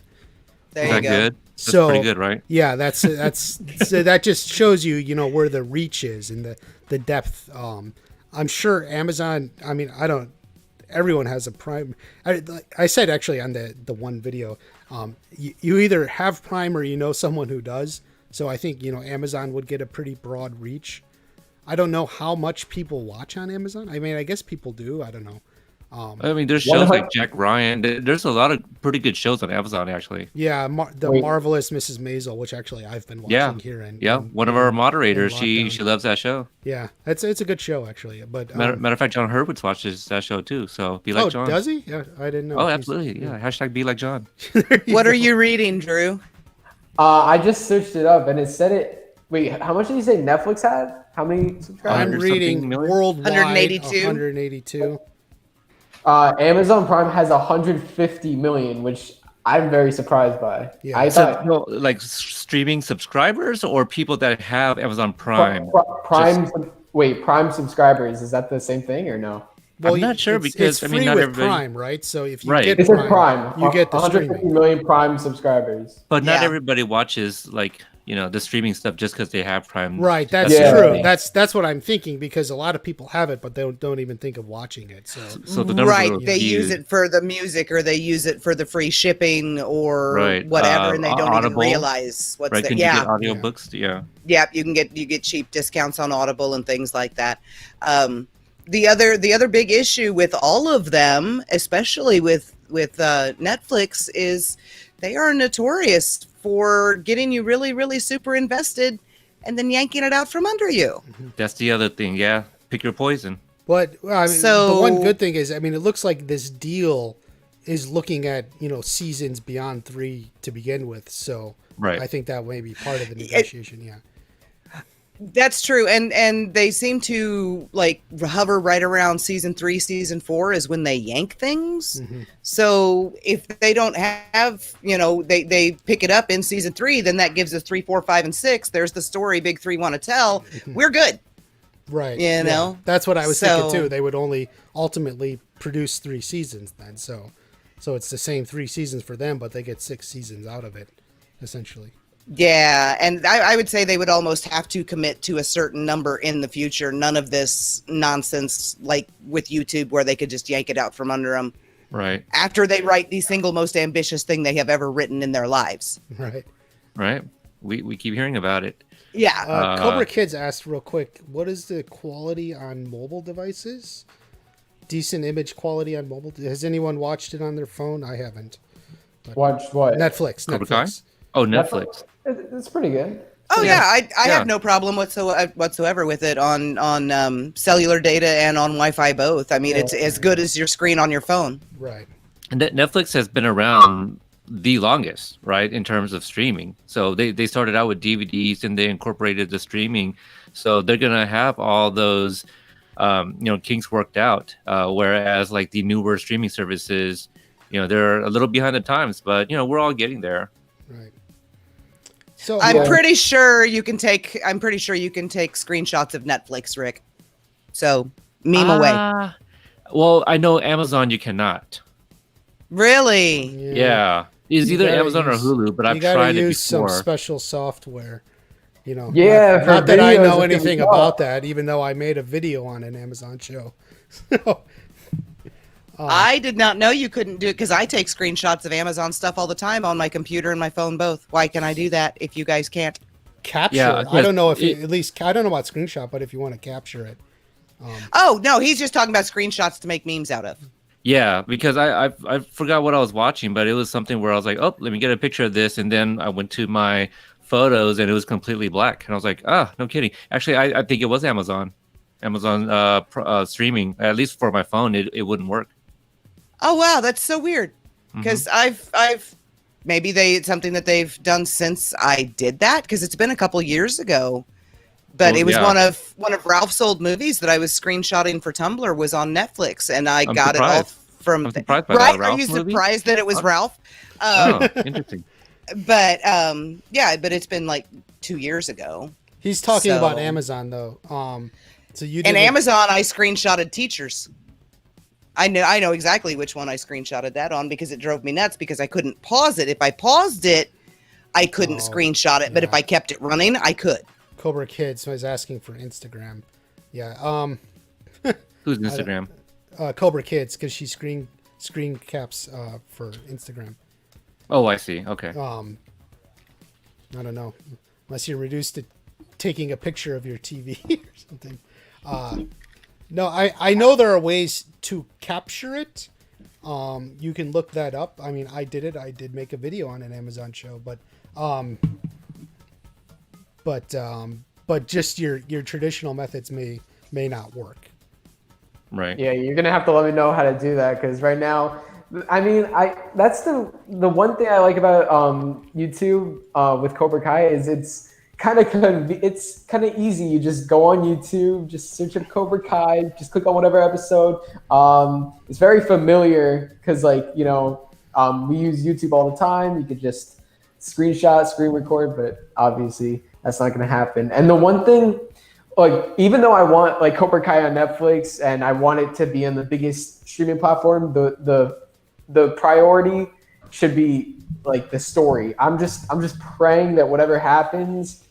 There you go. Good? That's pretty good, right? Yeah, that's so that just shows you, where the reach is and the depth. I'm sure Amazon. I mean, everyone has a Prime. I said actually on the one video, you either have Prime or someone who does. So I think Amazon would get a pretty broad reach. I don't know how much people watch on Amazon. I mean, I guess people do. I don't know. I mean, there's shows like Jack Ryan. There's a lot of pretty good shows on Amazon, actually. Yeah, Marvelous Mrs. Maisel, which actually I've been watching here. One of our moderators, she loves that show. Yeah, it's a good show, actually. But matter of fact, John Hurwitz watches that show too. So be like John. Oh, does he? Yeah, I didn't know. Oh, absolutely. Yeah. Hashtag be like John. What are you reading, Drew? I just searched it up and it said it. Wait, how much did you say Netflix had? How many subscribers? I'm reading worldwide 182. 182. Amazon Prime has 150 million, which I'm very surprised by. Yeah. I thought like streaming subscribers or people that have Amazon Prime. Prime subscribers, is that the same thing or no? Well, I'm not sure because it's free not with everybody. Prime, right? So if you Right. get Prime, you get the 150 streaming. million Prime subscribers. But not everybody watches the streaming stuff just because they have Prime. Right, that's true. That's what I'm thinking because a lot of people have it, but they don't even think of watching it. So the numbers they use it for the music or they use it for the free shipping or whatever, and they don't Audible, even realize what's there. Can you get audiobooks? Yeah, you get cheap discounts on Audible and things like that. The other big issue with all of them, especially with Netflix, is they are notorious for getting you really, really super invested and then yanking it out from under you. That's the other thing. Yeah, pick your poison. But the one good thing is, it looks like this deal is looking at seasons beyond 3 to begin with. So I think that may be part of the negotiation. Yeah. That's true, and they seem to hover right around season 3, season 4 is when they yank things. Mm-hmm. So if they don't have, they pick it up in season 3, then that gives us 3, 4, 5, and 6. There's the story big 3 want to tell. Mm-hmm. We're good, right? That's what I was thinking too. They would only ultimately produce 3 seasons then. So it's the same 3 seasons for them, but they get 6 seasons out of it, essentially. Yeah, and I would say they would almost have to commit to a certain number in the future. None of this nonsense like with YouTube where they could just yank it out from under them. Right. After they write the single most ambitious thing they have ever written in their lives. Right. We keep hearing about it. Yeah. Cobra Kids asked real quick, what is the quality on mobile devices? Decent image quality on mobile. Has anyone watched it on their phone? I haven't. Watched what? Netflix. Cobra Kai? Oh, Netflix. It's pretty good. Oh yeah, I have no problem whatsoever with it on cellular data and on Wi-Fi both. I mean, it's as good as your screen on your phone. Right. And Netflix has been around the longest, right, in terms of streaming. So they started out with DVDs and they incorporated the streaming. So they're gonna have all those kinks worked out. Whereas like the newer streaming services, they're a little behind the times, but we're all getting there. Right. So I'm pretty sure you can take screenshots of Netflix, Rick. So meme away. Well, I know Amazon you cannot. Really? Yeah. It's either Amazon or Hulu, but I've tried it before. Use some special software. Yeah. Not that I know anything about that, even though I made a video on an Amazon show. I did not know you couldn't do it because I take screenshots of Amazon stuff all the time on my computer and my phone both. Why can I do that if you guys can't? Capture. Yeah, I don't know if I don't know about screenshot, but if you want to capture it. Oh no, he's just talking about screenshots to make memes out of. Yeah, because I forgot what I was watching, but it was something where I was like, oh, let me get a picture of this, and then I went to my photos and it was completely black, and I was like, no kidding. Actually, I think it was Amazon streaming. At least for my phone, it wouldn't work. Oh wow, that's so weird. Because I've maybe it's something that they've done since I did that because it's been a couple years ago. But it was one of Ralph's old movies that I was screenshotting for Tumblr was on Netflix, and I got surprised. it all from. I'm surprised by that, Are you surprised that it was Ralph? Interesting. But but it's been like 2 years ago. He's talking about Amazon though. So you and Amazon, I screenshotted teachers. I know exactly which one I screenshotted that on because it drove me nuts because I couldn't pause it. If I paused it, I couldn't screenshot it, but if I kept it running, I could. Cobra Kids was asking for Instagram. Yeah. Who's Instagram? Cobra Kids, because she screen caps for Instagram. Oh, I see. Okay. I don't know, unless you're reduced to taking a picture of your TV or something. No, I know there are ways to capture it. You can look that up. I mean, I did it. I did make a video on an Amazon show, but just your traditional methods may not work. Right. Yeah, you're gonna have to let me know how to do that because right now, I mean, that's the one thing I like about YouTube with Cobra Kai is it's kind of easy. You just go on YouTube, just search up Cobra Kai, just click on whatever episode. It's very familiar because we use YouTube all the time. You could just screen record, but obviously that's not going to happen. And the one thing, even though I want Cobra Kai on Netflix and I want it to be on the biggest streaming platform, the priority should be the story. I'm just praying that whatever happens,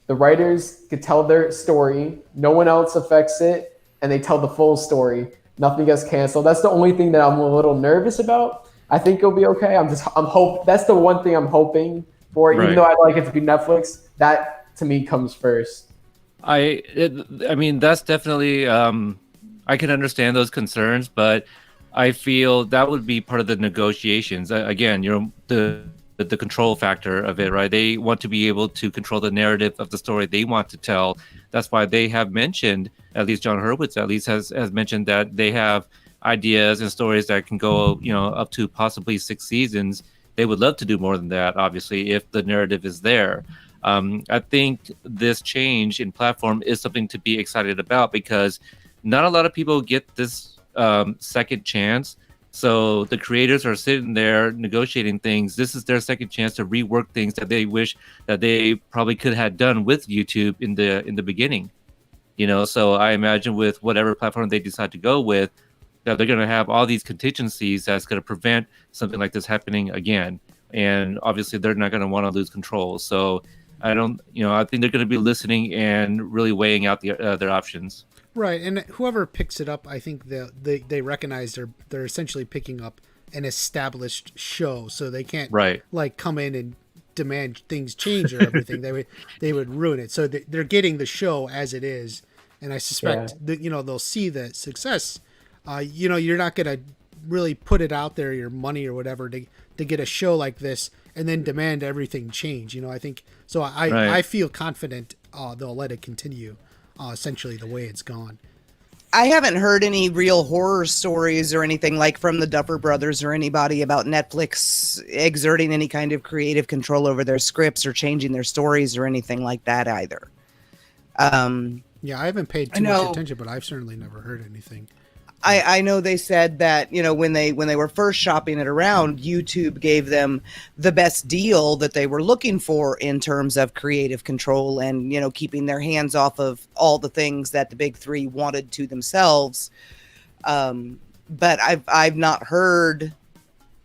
the writers could tell their story, no one else affects it, and they tell the full story. Nothing gets canceled. That's the only thing that I'm a little nervous about. I think it'll be okay. That's the one thing I'm hoping for. Right. Even though I'd like it to be Netflix, that to me comes first. I mean, that's definitely. I can understand those concerns, but I feel that would be part of the negotiations. Again, the control factor of it, right? They want to be able to control the narrative of the story they want to tell. That's why they have mentioned, at least John Hurwitz has mentioned that they have ideas and stories that can go, up to possibly 6 seasons. They would love to do more than that, obviously, if the narrative is there. I think this change in platform is something to be excited about because not a lot of people get this second chance. So the creators are sitting there negotiating things. This is their second chance to rework things that they wish that they probably could have done with YouTube in the beginning. So I imagine with whatever platform they decide to go with, that they're going to have all these contingencies that's going to prevent something like this happening again. and obviously they're not going to want to lose control. So I think they're going to be listening and really weighing out their options. Right, and whoever picks it up, I think they recognize they're essentially picking up an established show, so they can't like come in and demand things change or everything. they would ruin it. So they're getting the show as it is, and I suspect that they'll see the success. You're not gonna really put it out there, your money or whatever, to get a show like this and then demand everything change. I think so. I feel confident they'll let it continue. Essentially the way it's gone. I haven't heard any real horror stories or anything like from the Duffer Brothers or anybody about Netflix exerting any kind of creative control over their scripts or changing their stories or anything like that either. Yeah, I haven't paid too much attention, but I've certainly never heard anything. I know they said that, when they were first shopping it around, YouTube gave them the best deal that they were looking for in terms of creative control and, keeping their hands off of all the things that the big three wanted to themselves. But I've not heard,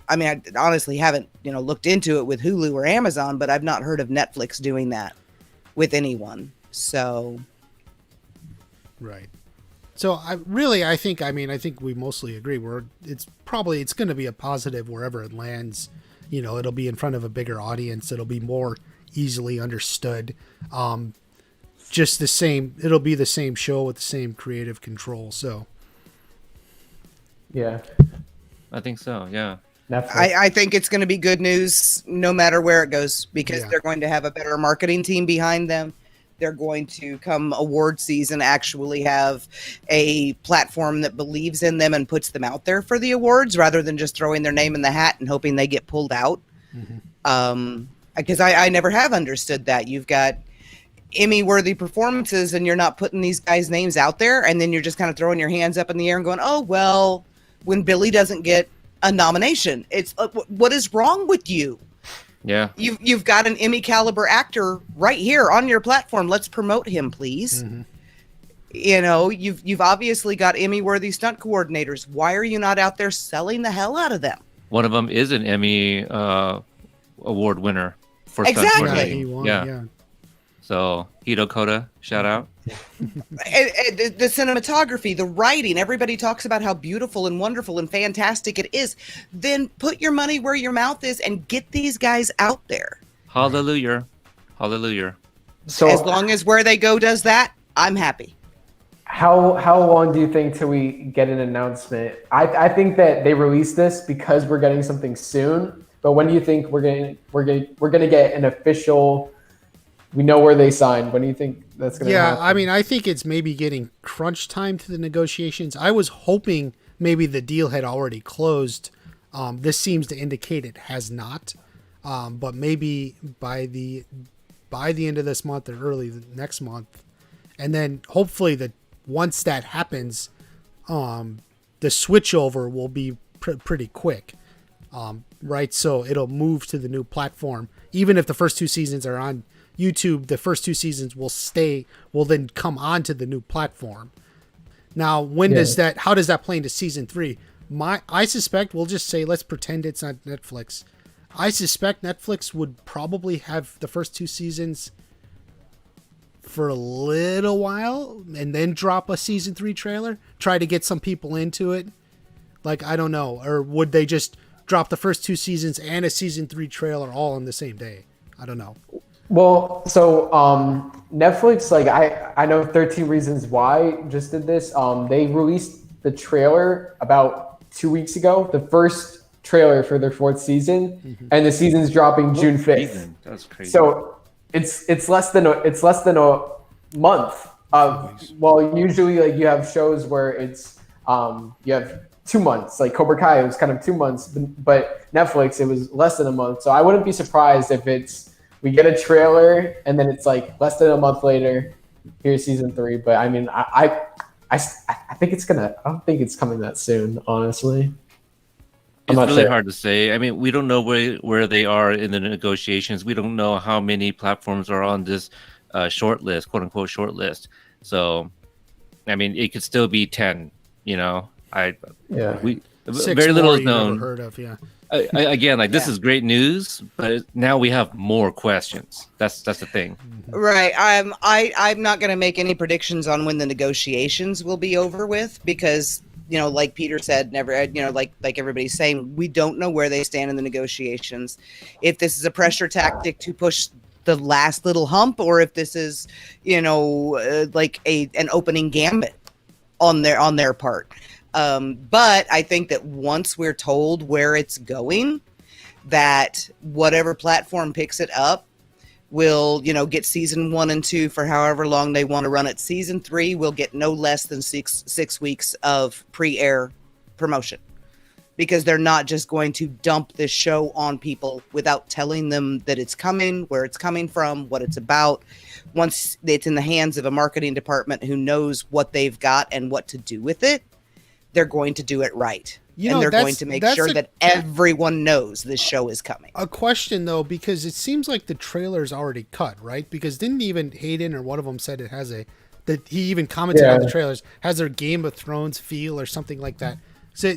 I honestly haven't, looked into it with Hulu or Amazon, but I've not heard of Netflix doing that with anyone. So. Right. So I think we mostly agree. It's going to be a positive wherever it lands. It'll be in front of a bigger audience. It'll be more easily understood. Just the same. It'll be the same show with the same creative control. So. Yeah. I think so. Yeah. I think it's going to be good news no matter where it goes because they're going to have a better marketing team behind them. They're going to, come award season, actually have a platform that believes in them and puts them out there for the awards rather than just throwing their name in the hat and hoping they get pulled out. Because I never have understood that. You've got Emmy-worthy performances and you're not putting these guys' names out there, and then you're just kind of throwing your hands up in the air and going, oh, well, when Billy doesn't get a nomination, it's what is wrong with you? Yeah, you've got an Emmy caliber actor right here on your platform. Let's promote him, please. You've obviously got Emmy worthy stunt coordinators. Why are you not out there selling the hell out of them? One of them is an Emmy award winner for stunt coordinating. Yeah. So Hito Koda, shout out. And the cinematography, the writing, everybody talks about how beautiful and wonderful and fantastic it is. Then put your money where your mouth is and get these guys out there. Hallelujah. So as long as where they go does that, I'm happy. How long do you think till we get an announcement? I think that they released this because we're getting something soon. But when do you think we're gonna get an official? We know where they signed. When do you think that's going to happen? Yeah, I think it's maybe getting crunch time to the negotiations. I was hoping maybe the deal had already closed. This seems to indicate it has not. But maybe by the end of this month or early next month. And then hopefully once that happens, the switchover will be pretty quick. Right? So it'll move to the new platform. Even if the first two seasons are on YouTube, the first two seasons will then come onto the new platform. Now, how does that play into season 3? I suspect we'll just say, let's pretend it's not Netflix. I suspect Netflix would probably have the first two seasons for a little while and then drop a season 3 trailer, try to get some people into it. Like, I don't know. Or would they just drop the first two seasons and a season 3 trailer all on the same day? I don't know. Well, so Netflix, like I know 13 Reasons Why just did this. They released the trailer about 2 weeks ago, the first trailer for their 4th season, and the season's dropping June 5th. That's crazy. So it's less than a month. Well, usually like you have shows where it's you have 2 months. Like Cobra Kai, it was kind of 2 months, but Netflix, it was less than a month. So I wouldn't be surprised if we get a trailer and then it's like less than a month later, here's season 3. But I mean, I think I don't think it's coming that soon, honestly. It's really hard to say. I mean, we don't know where they are in the negotiations. We don't know how many platforms are on this short list, quote unquote short list. So, I mean, it could still be 10, Yeah. Six very little more is known. never heard of, yeah. Again, like this is great news, but now we have more questions. That's the thing. Right. I'm not going to make any predictions on when the negotiations will be over with because, like Peter said, like everybody's saying, we don't know where they stand in the negotiations. If this is a pressure tactic to push the last little hump, or if this is, like an opening gambit on their part. But I think that once we're told where it's going, that whatever platform picks it up will, get season 1 and 2 for however long they want to run it. Season 3 will get no less than six weeks of pre-air promotion, because they're not just going to dump this show on people without telling them that it's coming, where it's coming from, what it's about. Once it's in the hands of a marketing department who knows what they've got and what to do with it, they're going to do it right. And they're going to make sure that everyone knows this show is coming. A question, though, because it seems like the trailer's already cut, right? Because didn't even Hayden or one of them said it has that he even commented on the trailers, has their Game of Thrones feel or something like that. So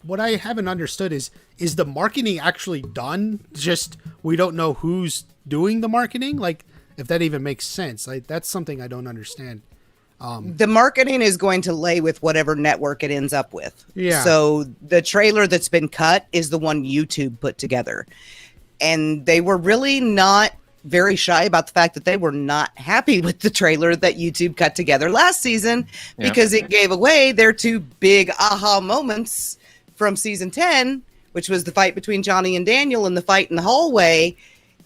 what I haven't understood is the marketing actually done? Just we don't know who's doing the marketing? Like, if that even makes sense. Like, that's something I don't understand. The marketing is going to lay with whatever network it ends up with. Yeah. So the trailer that's been cut is the one YouTube put together. And they were really not very shy about the fact that they were not happy with the trailer that YouTube cut together last season because it gave away their 2 big aha moments from season 10, which was the fight between Johnny and Daniel and the fight in the hallway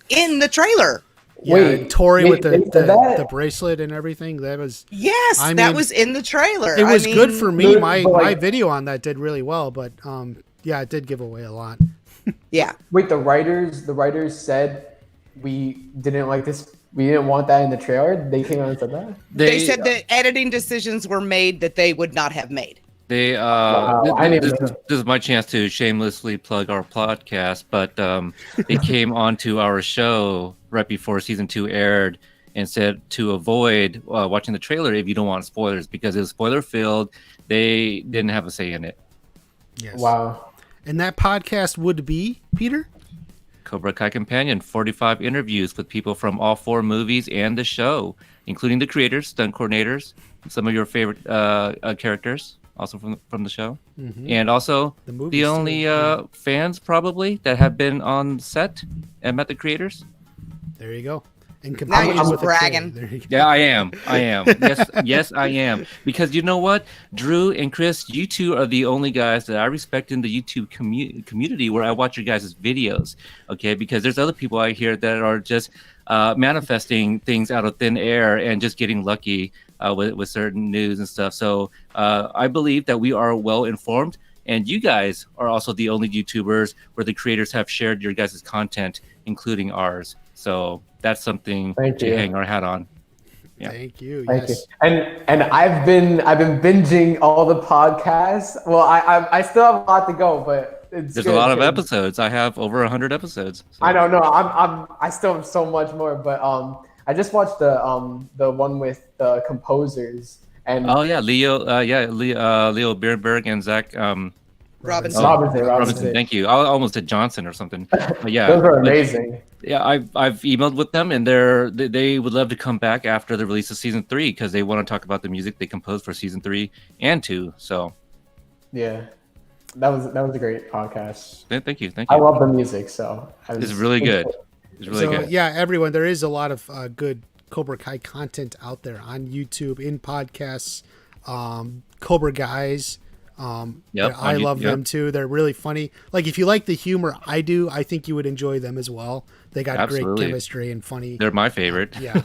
in the trailer. Yeah, wait, Tori with the bracelet and everything. That was that was in the trailer. It was good for me. My video on that did really well, but it did give away a lot. Yeah. Wait, the writers said we didn't like this. We didn't want that in the trailer. They came out and said that. They said that editing decisions were made that they would not have made. They this is my chance to shamelessly plug our podcast, but they came onto our show right before season 2 aired and said to avoid watching the trailer if you don't want spoilers, because it was spoiler filled. They didn't have a say in it. Yes. Wow. And that podcast would be, Peter? Cobra Kai Companion, 45 interviews with people from all 4 movies and the show, including the creators, stunt coordinators, some of your favorite characters. Also from the show, and also the only fans probably that have been on set and met the creators. There you go. And now you're just bragging. Yeah, I am. Yes, I am. Because you know what, Drew and Chris, you two are the only guys that I respect in the YouTube community where I watch your guys' videos. Okay, because there's other people out here that are just manifesting things out of thin air and just getting lucky with certain news and stuff. So I believe that we are well informed, and you guys are also the only YouTubers where the creators have shared your guys' content, including ours. So that's something to hang our hat on. Yeah. Thank you. Thank you. And I've been binging all the podcasts. Well, I still have a lot to go, but there's a lot of episodes. I have over 100 episodes. So. I don't know. I still have so much more, but I just watched the one with the composers and Leo Bierberg and Zach Robinson. Thank you. I almost said Johnson or something. But yeah, those are amazing. Yeah, I've emailed with them, and they would love to come back after the release of season 3 because they want to talk about the music they composed for season 3 and 2. So yeah, that was a great podcast. Thank you. I love the music, so it's really good. It's really good. Yeah, everyone, there is a lot of good Cobra Kai content out there on YouTube, in podcasts. Cobra Guys. I love them too. They're really funny. Like, if you like the humor I do, I think you would enjoy them as well. They got great chemistry and funny. They're my favorite. Yeah.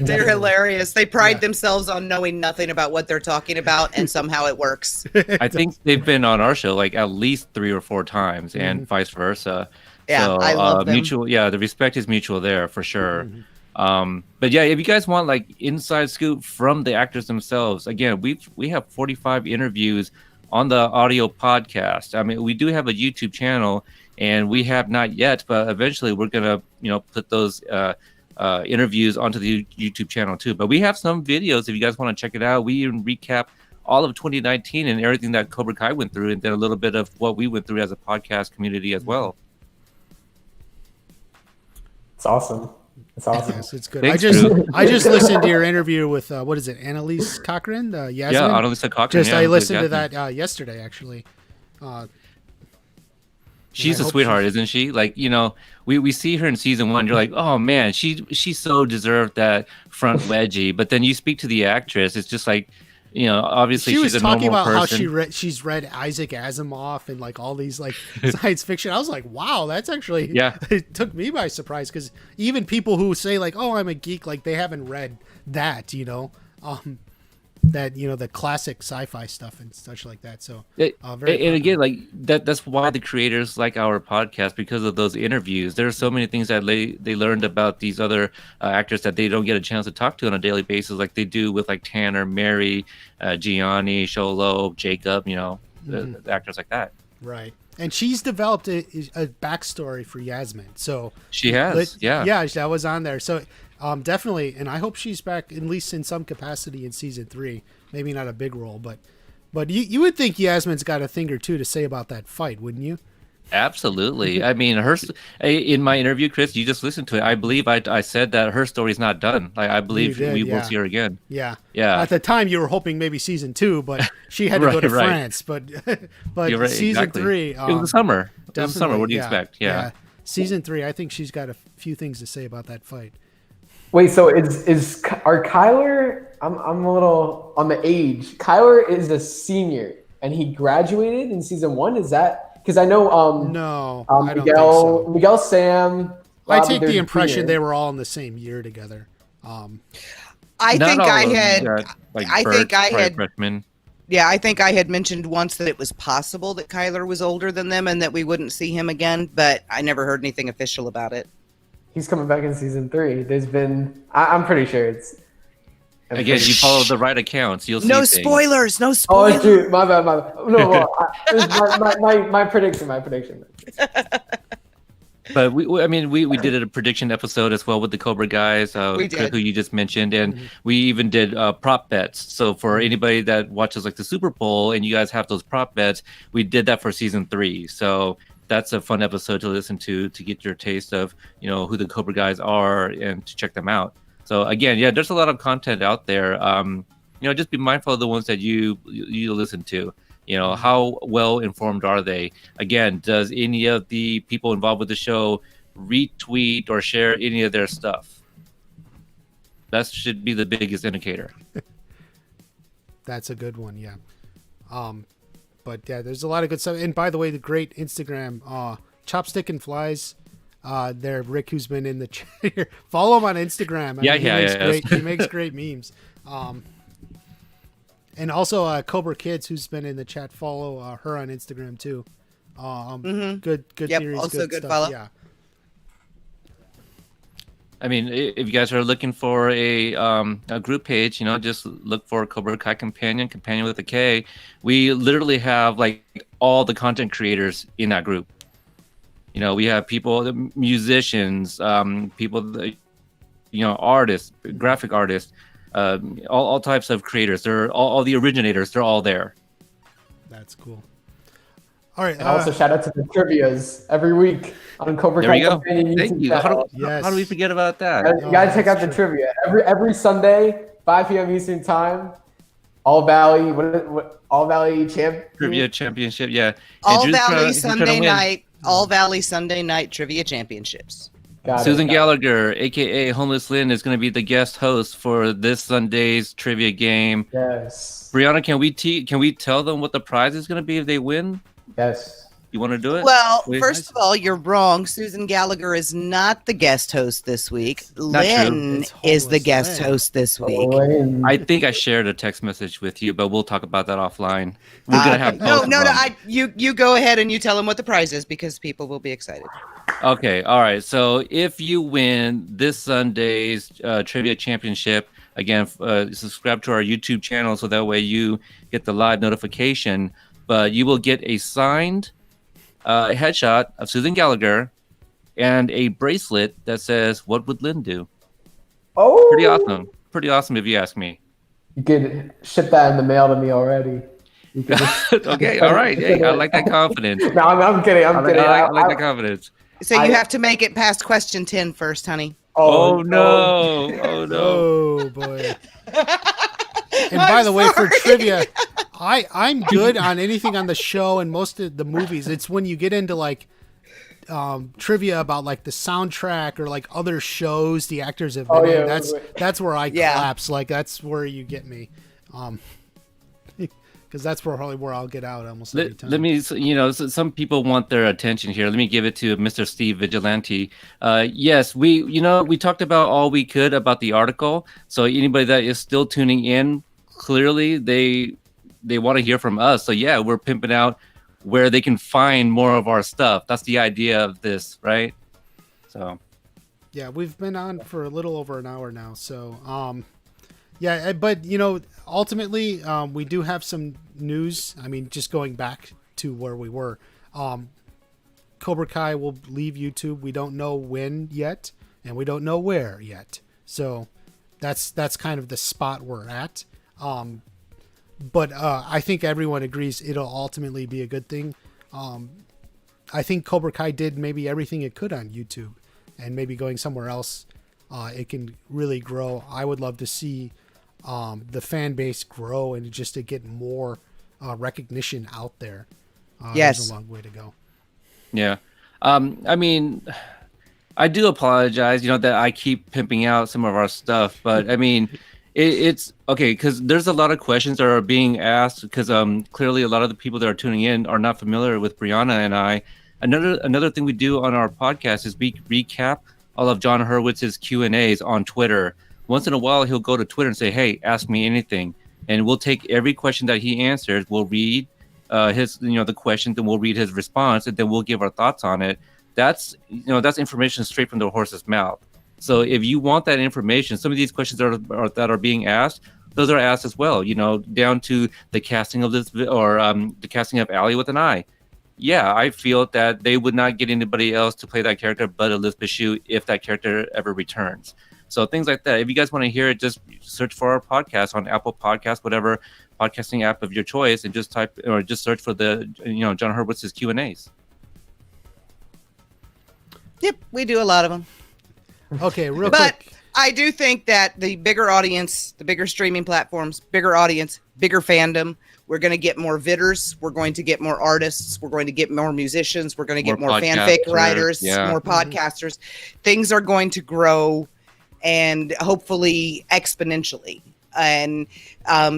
They're hilarious. They pride themselves on knowing nothing about what they're talking about, and somehow it works. I think they've been on our show like at least 3 or 4 times, and vice versa. Yeah, so, I love them. Mutual. Yeah, the respect is mutual there for sure. But yeah, if you guys want like inside scoop from the actors themselves, again, we have 45 interviews on the audio podcast. I mean, we do have a YouTube channel, and we have not yet, but eventually we're gonna, put those interviews onto the YouTube channel too. But we have some videos if you guys want to check it out. We even recap all of 2019 and everything that Cobra Kai went through, and then a little bit of what we went through as a podcast community as well. It's awesome. It's awesome. Yes, it's good. Thanks, I just listened to your interview with what is it, Annalise Cochran? Yasmin? Yeah, Annalise Cochran. I listened to that yesterday, actually. She's a sweetheart, isn't she? Like, you know, we see her in season 1. You're like, oh man, she so deserved that front wedgie. But then you speak to the actress, it's just like, you know, obviously she she's was a talking normal about person. how she's read Isaac Asimov and like all these like science fiction. I was like, wow, that's actually it took me by surprise, because even people who say like, oh, I'm a geek, like they haven't read that, you know. That, you know, the classic sci-fi stuff and such like that. So and again, like that's why the creators like our podcast, because of those interviews. There are so many things that they learned about these other actors that they don't get a chance to talk to on a daily basis, like they do with like Tanner, Mary, Gianni, Sholo, Jacob, you know, the actors like that. Right. And she's developed a backstory for Yasmin. So she has, yeah, that was on there. So definitely, and I hope she's back at least in some capacity in season 3. Maybe not a big role, but you would think Yasmin's got a thing or two to say about that fight, wouldn't you? Absolutely. I mean, in my interview, Chris, you just listened to it. I believe I said that her story's not done. Like, I believe we will see her again. Yeah. Yeah. At the time, you were hoping maybe season 2, but she had to go to France. But right, season 3, it was the summer. It was the summer. What do you expect? Yeah. Season 3, I think she's got a few things to say about that fight. Wait, so are Kyler? I'm a little on the age. Kyler is a senior, and he graduated in season 1. Is that? Because I know no, I don't think so. Miguel, Sam. I take the impression they were all in the same year together. I think I had freshman. Yeah, I think I had mentioned once that it was possible that Kyler was older than them and that we wouldn't see him again, but I never heard anything official about it. He's coming back in season 3. There's been, I'm pretty sure it's. Again, you follow the right accounts, you'll see no things. Spoilers. No Oh, spoilers. it's true. My bad. No, well, my prediction. But we did a prediction episode as well with the Cobra guys, we did. who you just mentioned, and we even did prop bets. So for anybody that watches like the Super Bowl and you guys have those prop bets, we did that for season 3. So that's a fun episode to listen to get your taste of, you know, who the Cobra guys are and to check them out. So again, yeah, there's a lot of content out there. You know, just be mindful of the ones that you listen to. You know, how well informed are they? Again, does any of the people involved with the show retweet or share any of their stuff? That should be the biggest indicator. That's a good one, yeah. But yeah, there's a lot of good stuff. And by the way, the great Instagram, Chopstick and Flies. There, Rick, who's been in the chat. Follow him on Instagram. He makes great memes. And also Cobra Kids, who's been in the chat. Follow her on Instagram too. Good series. Also good stuff. follow. Yeah. I mean, if you guys are looking for a group page, you know, just look for Cobra Kai Companion with a K. We literally have like all the content creators in that group. You know, we have people, musicians, people, you know, artists, graphic artists, all types of creators. They're all the originators. They're all there. That's cool. All right. And also shout out to the trivias every week on Cobra Kai. There you go. Thank you. How do we forget about that? You gotta check out the trivia every Sunday, 5 p.m. Eastern time. All Valley, All Valley Trivia Championship, yeah. All Valley Sunday night. All Valley Sunday night Trivia Championships. Susan Gallagher, aka Homeless Lynn, is going to be the guest host for this Sunday's trivia game. Yes. Brianna, can we tell them what the prize is going to be if they win? Yes. You want to do it? Well, first of all, you're wrong. Susan Gallagher is not the guest host this week. Lynn is the guest host this week. I think I shared a text message with you, but we'll talk about that offline. We're gonna have no. You go ahead and you tell them what the prize is because people will be excited. Okay, all right. So if you win this Sunday's trivia championship, again, subscribe to our YouTube channel so that way you get the live notification. But you will get a signed headshot of Susan Gallagher and a bracelet that says, "What would Lynn do?" Oh, Pretty awesome if you ask me. You could ship that in the mail to me already. Okay, all right. Hey, I like that confidence. No, I'm kidding. I'm kidding. I like the confidence. So you have to make it past question 10 first, honey. Oh no! Oh no! Oh boy! And by the way, for trivia, I'm good on anything on the show and most of the movies. It's when you get into like trivia about like the soundtrack or like other shows the actors have been in. That's where I collapse. Like that's where you get me. Because that's probably where I'll get out almost every time. Let me, some people want their attention here. Let me give it to Mr. Steve Vigilante. Yes, we talked about all we could about the article. So anybody that is still tuning in, clearly they want to hear from us. So yeah, we're pimping out where they can find more of our stuff. That's the idea of this, right? So. Yeah, we've been on for a little over an hour now. So, yeah, but ultimately, we do have some news. I mean, just going back to where we were, Cobra Kai will leave YouTube. We don't know when yet, and we don't know where yet. So that's kind of the spot we're at. But I think everyone agrees it'll ultimately be a good thing. I think Cobra Kai did maybe everything it could on YouTube, and maybe going somewhere else, it can really grow. I would love to see the fan base grow and just to get more recognition out there. Yes. There's a long way to go. Yeah. I mean, I do apologize, that I keep pimping out some of our stuff, but I mean, it's okay because there's a lot of questions that are being asked because clearly a lot of the people that are tuning in are not familiar with Brianna and I. Another thing we do on our podcast is we recap all of John Hurwitz's Q&As on Twitter. Once in a while, he'll go to Twitter and say, "Hey, ask me anything," and we'll take every question that he answers. We'll read his, the questions, and we'll read his response, and then we'll give our thoughts on it. That's information straight from the horse's mouth. So if you want that information, some of these questions that are being asked, those are asked as well. Down to the casting of this or the casting of Allie with an I. Yeah, I feel that they would not get anybody else to play that character but Elizabeth Shue if that character ever returns. So things like that. If you guys want to hear it, just search for our podcast on Apple Podcasts, whatever podcasting app of your choice, and just type or just search for the John Hurwitz's Q&As. Yep, we do a lot of them. Okay, real but quick. I do think that the bigger audience, the bigger streaming platforms, bigger audience, bigger fandom, we're going to get more vidders. We're going to get more artists. We're going to get more musicians. We're going to get more fanfic writers, more podcasters. Things are going to grow and hopefully exponentially. And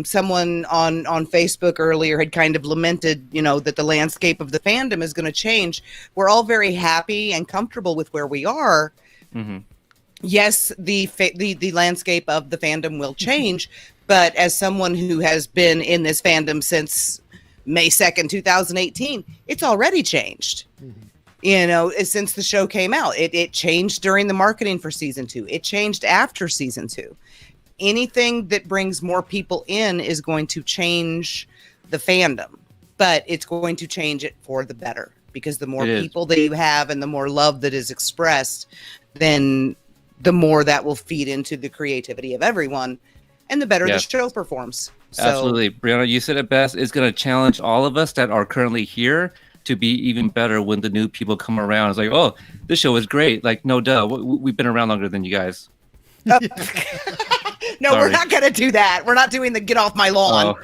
someone on Facebook earlier had kind of lamented, that the landscape of the fandom is going to change. We're all very happy and comfortable with where we are. Mm-hmm. Yes, the landscape of the fandom will change, but as someone who has been in this fandom since May 2nd, 2018, it's already changed. Mm-hmm. Since the show came out, it changed during the marketing for season 2. It changed after season 2. Anything that brings more people in is going to change the fandom, but it's going to change it for the better, because the more people that you have and the more love that is expressed, then the more that will feed into the creativity of everyone, and the better the show performs. So, absolutely. Brianna, you said it best. It's going to challenge all of us that are currently here to be even better when the new people come around. It's like, oh, this show is great. Like, no, duh. We've been around longer than you guys. No, sorry. We're not going to do that. We're not doing the get off my lawn.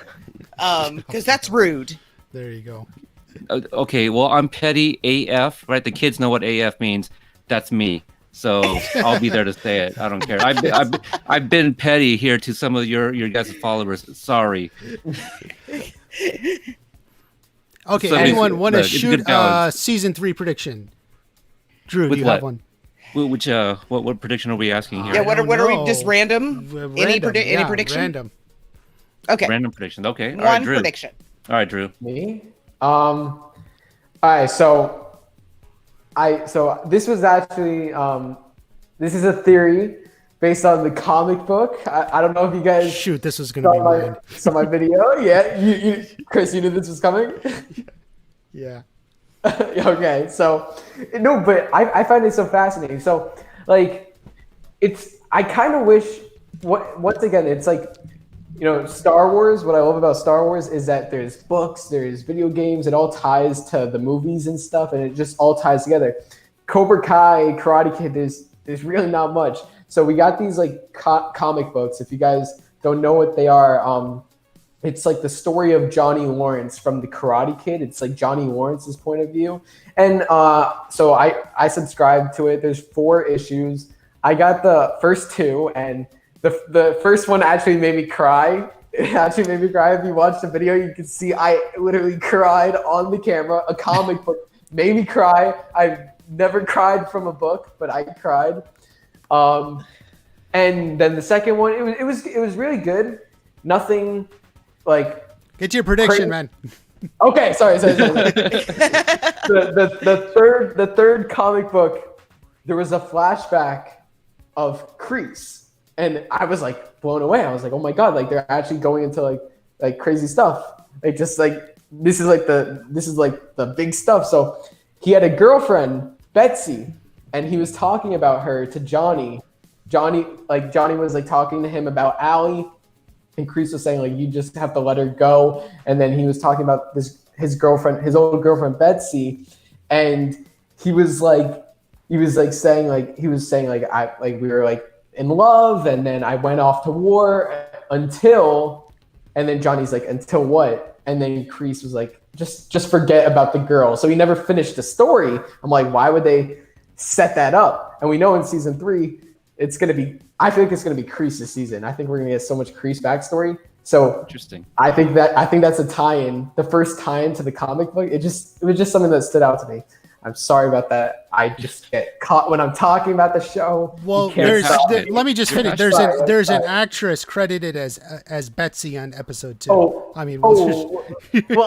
Because that's rude. There you go. Okay, well, I'm petty AF, right? The kids know what AF means. That's me. So I'll be there to say it. I don't care. I've been petty here to some of your guys' followers. Sorry. Okay, so anyone want to shoot season 3 prediction? Drew, do you have one? Which what prediction are we asking here? Yeah, what are we just random? Any prediction? Random. Okay. Random prediction. Okay. All right, Drew. Prediction. All right, Drew. Me? All right, so this was actually this is a theory based on the comic book. I don't know if you guys this was gonna be mine. Saw my video. Yeah, you Chris, you knew this was coming. Yeah. Okay, so no, but I find it so fascinating. So like, I kind of wish once again, it's like Star Wars, what I love about Star Wars is that there's books, there's video games, it all ties to the movies and stuff, and it just all ties together. Cobra Kai, Karate Kid, there's really not much. So we got these like comic books. If you guys don't know what they are, it's like the story of Johnny Lawrence from the Karate Kid. It's like Johnny Lawrence's point of view. And so I subscribed to it. There's 4 issues. I got the first 2, and the first one actually made me cry. It actually made me cry. If you watch the video, you can see I literally cried on the camera. A comic book made me cry. I've never cried from a book, but I cried. And then the second one, it was really good. Nothing like. Get your prediction, man. Okay, sorry. The third comic book, there was a flashback of Kreese, and I was like blown away. I was like, oh my god, like they're actually going into like crazy stuff. Like just like this is like the big stuff. So he had a girlfriend, Betsy, and he was talking about her to Johnny. Johnny was like talking to him about Allie, and Kreese was saying like you just have to let her go. And then he was talking about his girlfriend, his old girlfriend Betsy, and he was saying we were like in love, and then I went off to war until, and then Johnny's like, until what? And then Kreese was like, just forget about the girl. So he never finished the story. I'm like, why would they set that up? And we know in season 3, I think it's gonna be Kreese's season. I think we're gonna get so much Kreese backstory. So interesting. I think that's a tie-in, the first tie-in to the comic book. It was just something that stood out to me. I'm sorry about that. I just get caught when I'm talking about the show. Well, let me just finish. There's an actress credited as Betsy on episode 2. Oh, I mean, well,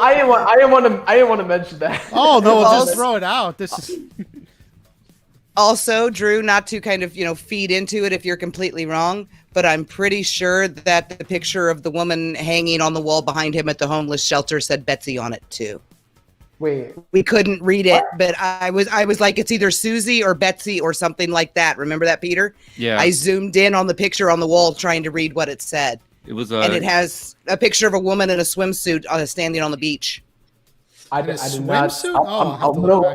I didn't want to mention that. Oh no, we'll just throw it out. This is. Also, Drew, not to kind of, feed into it if you're completely wrong, but I'm pretty sure that the picture of the woman hanging on the wall behind him at the homeless shelter said Betsy on it too. Wait. We couldn't read it, but I was like, it's either Susie or Betsy or something like that. Remember that, Peter? Yeah. I zoomed in on the picture on the wall trying to read what it said. It was and it has a picture of a woman in a swimsuit standing on the beach. I did not.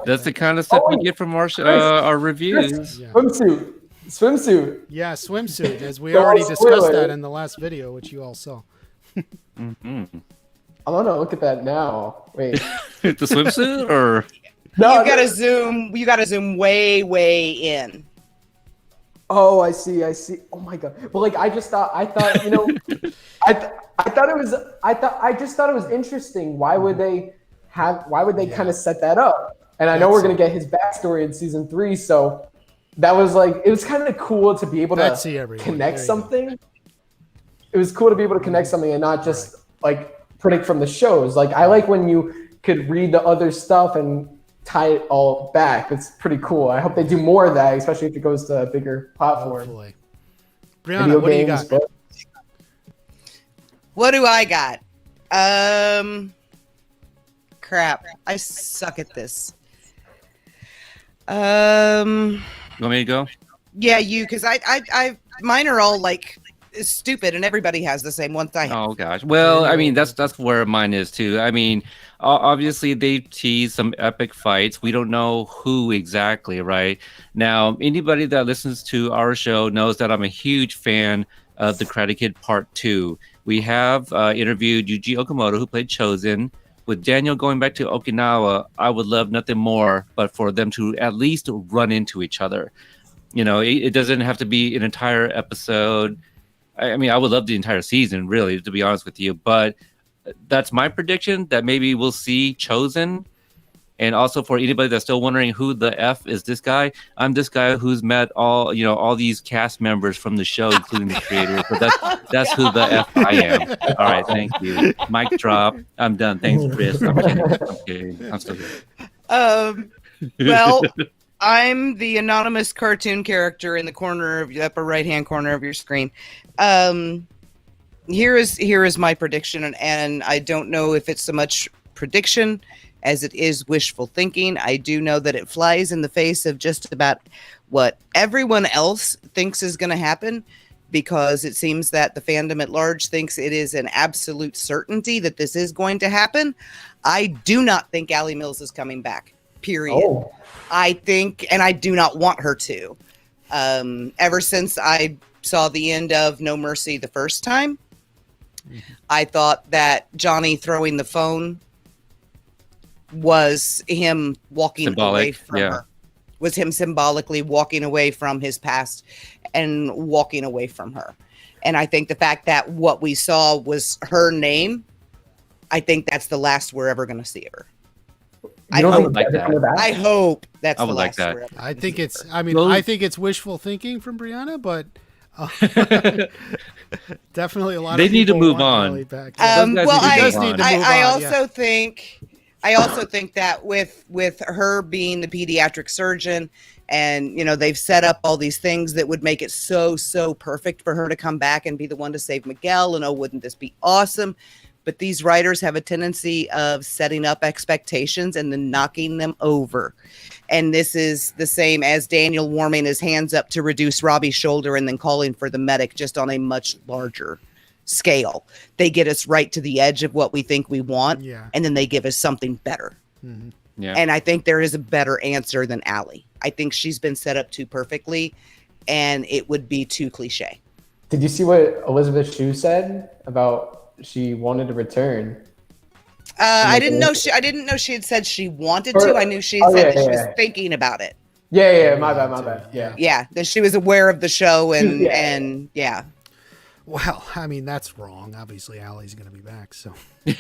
That's the kind of stuff we get from our reviews. Yeah. Swimsuit. Yeah, swimsuit. As we already discussed that in the last video, which you all saw. Mm-hmm. I want to look at that now. Wait, the swimsuit or no? You gotta zoom way in. Oh, I see. Oh my god. Well, like I just thought I thought it was interesting. Why would they kind of set that up? And I know we're going to get his backstory in season 3. So that was like, it was kind of cool to be able to connect something. It was cool to be able to connect something and not just like predict from the shows. Like I like when you could read the other stuff and tie it all back. It's pretty cool. I hope they do more of that, especially if it goes to a bigger platform. Hopefully. Brianna, what do you got? What do I got? Crap. I suck at this. You want me to go? Yeah, because I mine are all like stupid, and everybody has the same ones I have. Oh gosh. Well, I mean that's where mine is too. I mean, obviously they tease some epic fights. We don't know who exactly, right? Now, anybody that listens to our show knows that I'm a huge fan of the Karate Kid Part 2. We have interviewed Yuji Okamoto, who played Chosen. With Daniel going back to Okinawa, I would love nothing more but for them to at least run into each other. It doesn't have to be an entire episode. I mean, I would love the entire season, really, to be honest with you. But that's my prediction, that maybe we'll see Chosen. And also for anybody that's still wondering who the F is this guy, I'm this guy who's met all these cast members from the show, including the creator. So that's who the F I am. All right, thank you. Mic drop. I'm done. Thanks, Chris. I'm kidding. I'm still here. Well, I'm the anonymous cartoon character in the corner of the upper right-hand corner of your screen. Here is my prediction, and I don't know if it's so much prediction as it is wishful thinking. I do know that it flies in the face of just about what everyone else thinks is going to happen. because it seems that the fandom at large thinks it is an absolute certainty that this is going to happen. I do not think Allie Mills is coming back, period. Oh. I think, and I do not want her to. Ever since I saw the end of No Mercy the first time, I thought that Johnny throwing the phone was him walking away from her. Was him symbolically walking away from his past and walking away from her. And I think the fact that what we saw was her name, I think that's the last we're ever going to see of her. I would like that. I hope that's the last. We're ever I think it's. I mean, I think it's wishful thinking from Brianna, but definitely a lot. They of need to people move want on. Ellie back. I also think that with her being the pediatric surgeon, and they've set up all these things that would make it so perfect for her to come back and be the one to save Miguel. And wouldn't this be awesome? But these writers have a tendency of setting up expectations and then knocking them over. And this is the same as Daniel warming his hands up to reduce Robbie's shoulder and then calling for the medic, just on a much larger scale. They get us right to the edge of what we think we want, and then they give us something better. Mm-hmm. Yeah. And I think there is a better answer than Allie. I think she's been set up too perfectly, and it would be too cliche. Did you see what Elizabeth Shue said about she wanted to return? I didn't know she had said she wanted to. I knew she said that she was thinking about it. Yeah, my bad. Yeah, that she was aware of the show and yeah. Well, I mean, that's wrong. Obviously, Allie's going to be back, so. yeah.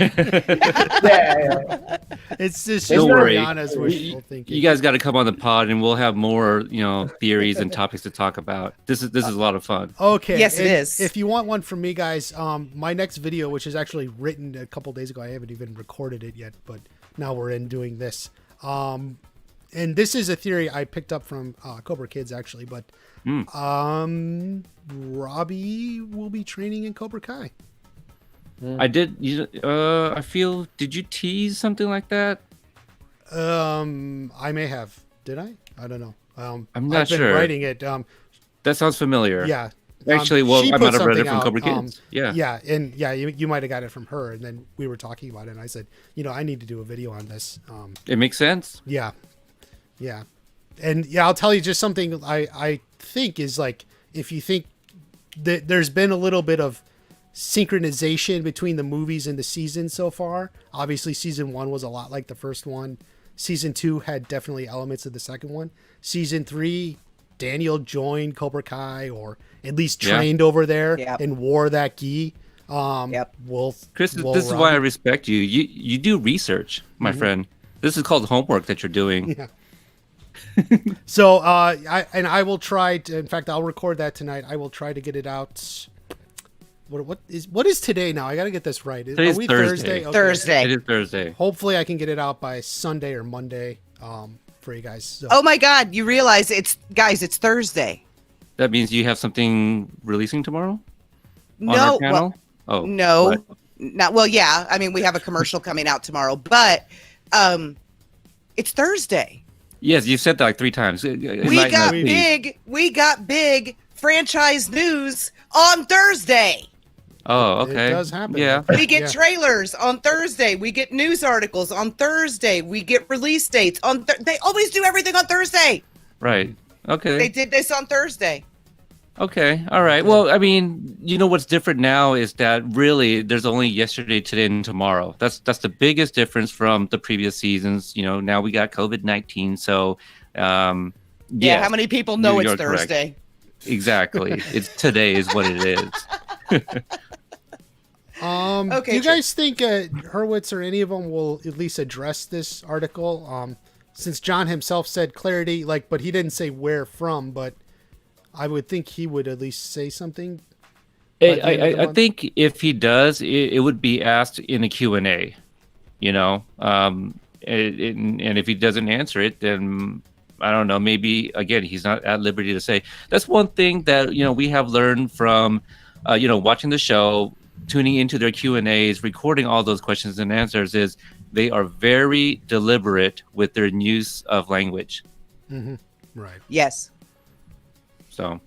It's just Don't worry. wishful thinking. You guys got to come on the pod, and we'll have more, theories and topics to talk about. This is a lot of fun. Okay. Yes, it is. If you want one from me, guys, my next video, which is actually written a couple days ago, I haven't even recorded it yet, but now we're doing this. And this is a theory I picked up from Cobra Kids, actually, but Robbie will be training in Cobra Kai. I did. I feel. Did you tease something like that? I may have. Did I? I don't know. I'm not sure. I've been writing it. That sounds familiar. Yeah. Actually, I might have read it from Cobra Kids. You might have got it from her, and then we were talking about it, and I said, I need to do a video on this. It makes sense. Yeah. And I'll tell you just something I think is like, if you think that there's been a little bit of synchronization between the movies and the seasons so far. Obviously, season 1 was a lot like the first one. Season 2 had definitely elements of the second one. Season 3, Daniel joined Cobra Kai, or at least trained over there and wore that gi. Chris, this is why I respect you. You do research, my friend. This is called homework that you're doing. Yeah. So I will try to, in fact, I'll record that tonight. I will try to get it out. What is today now? I got to get this right. Today's Thursday. Okay. Thursday. It is Thursday. Hopefully I can get it out by Sunday or Monday for you guys. So. Oh my God, you realize it's Thursday. That means you have something releasing tomorrow? No. On our channel? No. What? Not well, yeah. I mean, we have a commercial coming out tomorrow, but it's Thursday. Yes, you've said that like 3 times. We got big franchise news on Thursday. Oh, okay. It does happen. Yeah. We get trailers on Thursday. We get news articles on Thursday. We get release dates on they always do everything on Thursday. Right. Okay. They did this on Thursday. Okay. All right. Well, I mean, what's different now is that really there's only yesterday, today, and tomorrow. That's the biggest difference from the previous seasons. Now we got COVID-19. So, how many people know it's Thursday? Correct. Exactly. It's today is what it is. Do you guys think Hurwitz or any of them will at least address this article? Since John himself said clarity, but he didn't say where from, but I would think he would at least say something. I think if he does, it would be asked in a Q&A, and if he doesn't answer it, then I don't know, maybe, again, he's not at liberty to say. That's one thing that, we have learned from, watching the show, tuning into their Q&As, recording all those questions and answers, is they are very deliberate with their use of language. Mm-hmm. Right. Yes. So,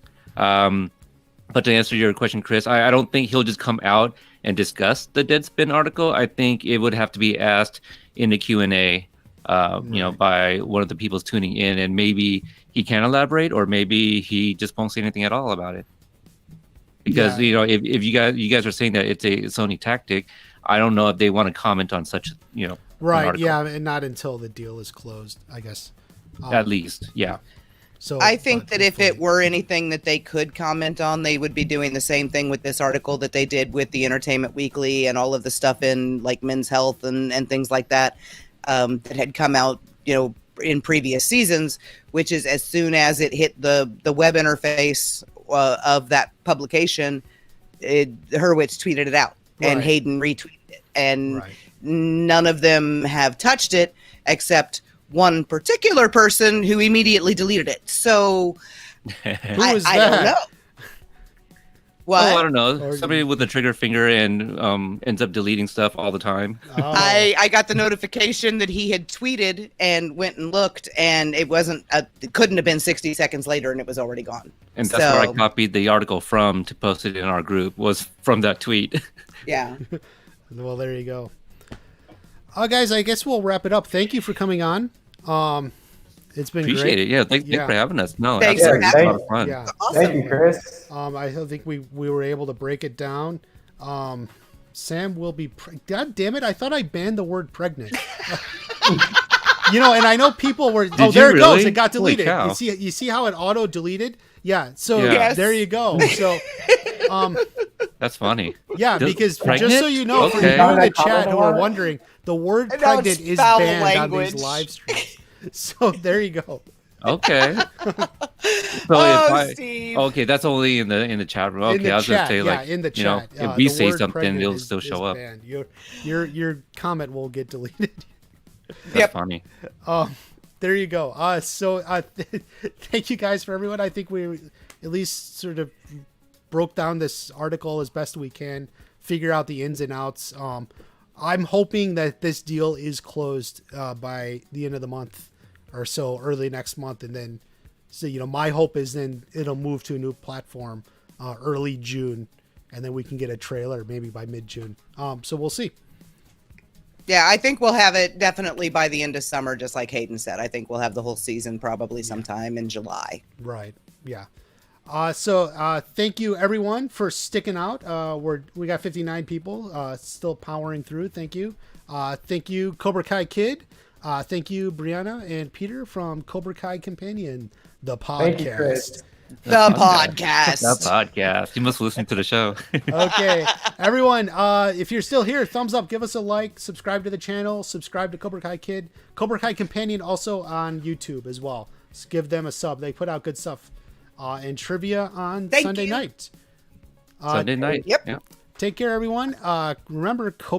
But to answer your question, Chris, I don't think he'll just come out and discuss the Deadspin article. I think it would have to be asked in the Q&A, by one of the people tuning in, and maybe he can elaborate, or maybe he just won't say anything at all about it. Because if you guys are saying that it's a Sony tactic, I don't know if they want to comment on such right. Yeah, and not until the deal is closed, I guess. At least, yeah. So I think that if it were anything that they could comment on, they would be doing the same thing with this article that they did with the Entertainment Weekly and all of the stuff in like Men's Health and things like that that had come out, in previous seasons, which is as soon as it hit the web interface of that publication, Hurwitz tweeted it out and Hayden retweeted it. And none of them have touched it except one particular person who immediately deleted it. So who is that? I don't know. What? Oh, I don't know. Somebody with a trigger finger and ends up deleting stuff all the time. Oh. I got the notification that he had tweeted and went and looked, and it wasn't. It couldn't have been 60 seconds later, and it was already gone. And that's where I copied the article from to post it in our group. Was from that tweet. Yeah. Well, there you go. Guys, I guess we'll wrap it up. Thank you for coming on. It's been Appreciate great. it. Yeah, thanks for having us. No, thanks for having a lot of fun. Yeah. Awesome. Thank you, Chris. I think we were able to break it down. Sam will be. God damn it! I thought I banned the word pregnant. And I know people were. There it goes. It got deleted. You see how it auto deleted? Yeah. So there you go. So. That's funny. Yeah, because pregnant? Just so you know, for you in the chat who are wondering, the word pregnant is banned on these live streams. So there you go. Okay. So Steve. Okay, that's only in the chat room. Okay, I was gonna say in the chat. If we say something, it'll still show up. Banned. Your comment will get deleted. That's funny. There you go. Thank you guys for everyone. I think we at least sort of broke down this article as best we can, figure out the ins and outs. I'm hoping that this deal is closed by the end of the month or so, early next month, and then my hope is then it'll move to a new platform early June, and then we can get a trailer maybe by mid-June. So we'll see. Yeah, I think we'll have it definitely by the end of summer, just like Hayden said. I think we'll have the whole season probably sometime in July. Right. Yeah. So thank you everyone for sticking out. We got 59 people still powering through. Thank you. Thank you, Cobra Kai Kid. Thank you, Brianna and Peter from Cobra Kai Companion, the podcast. Thank you, Chris. The podcast. The podcast. You must listen to the show. Okay, everyone. If you're still here, thumbs up. Give us a like. Subscribe to the channel. Subscribe to Cobra Kai Kid. Cobra Kai Companion also on YouTube as well. Just give them a sub. They put out good stuff. And trivia on Sunday night. Sunday night. Yep. Yeah. Take care, everyone. Remember,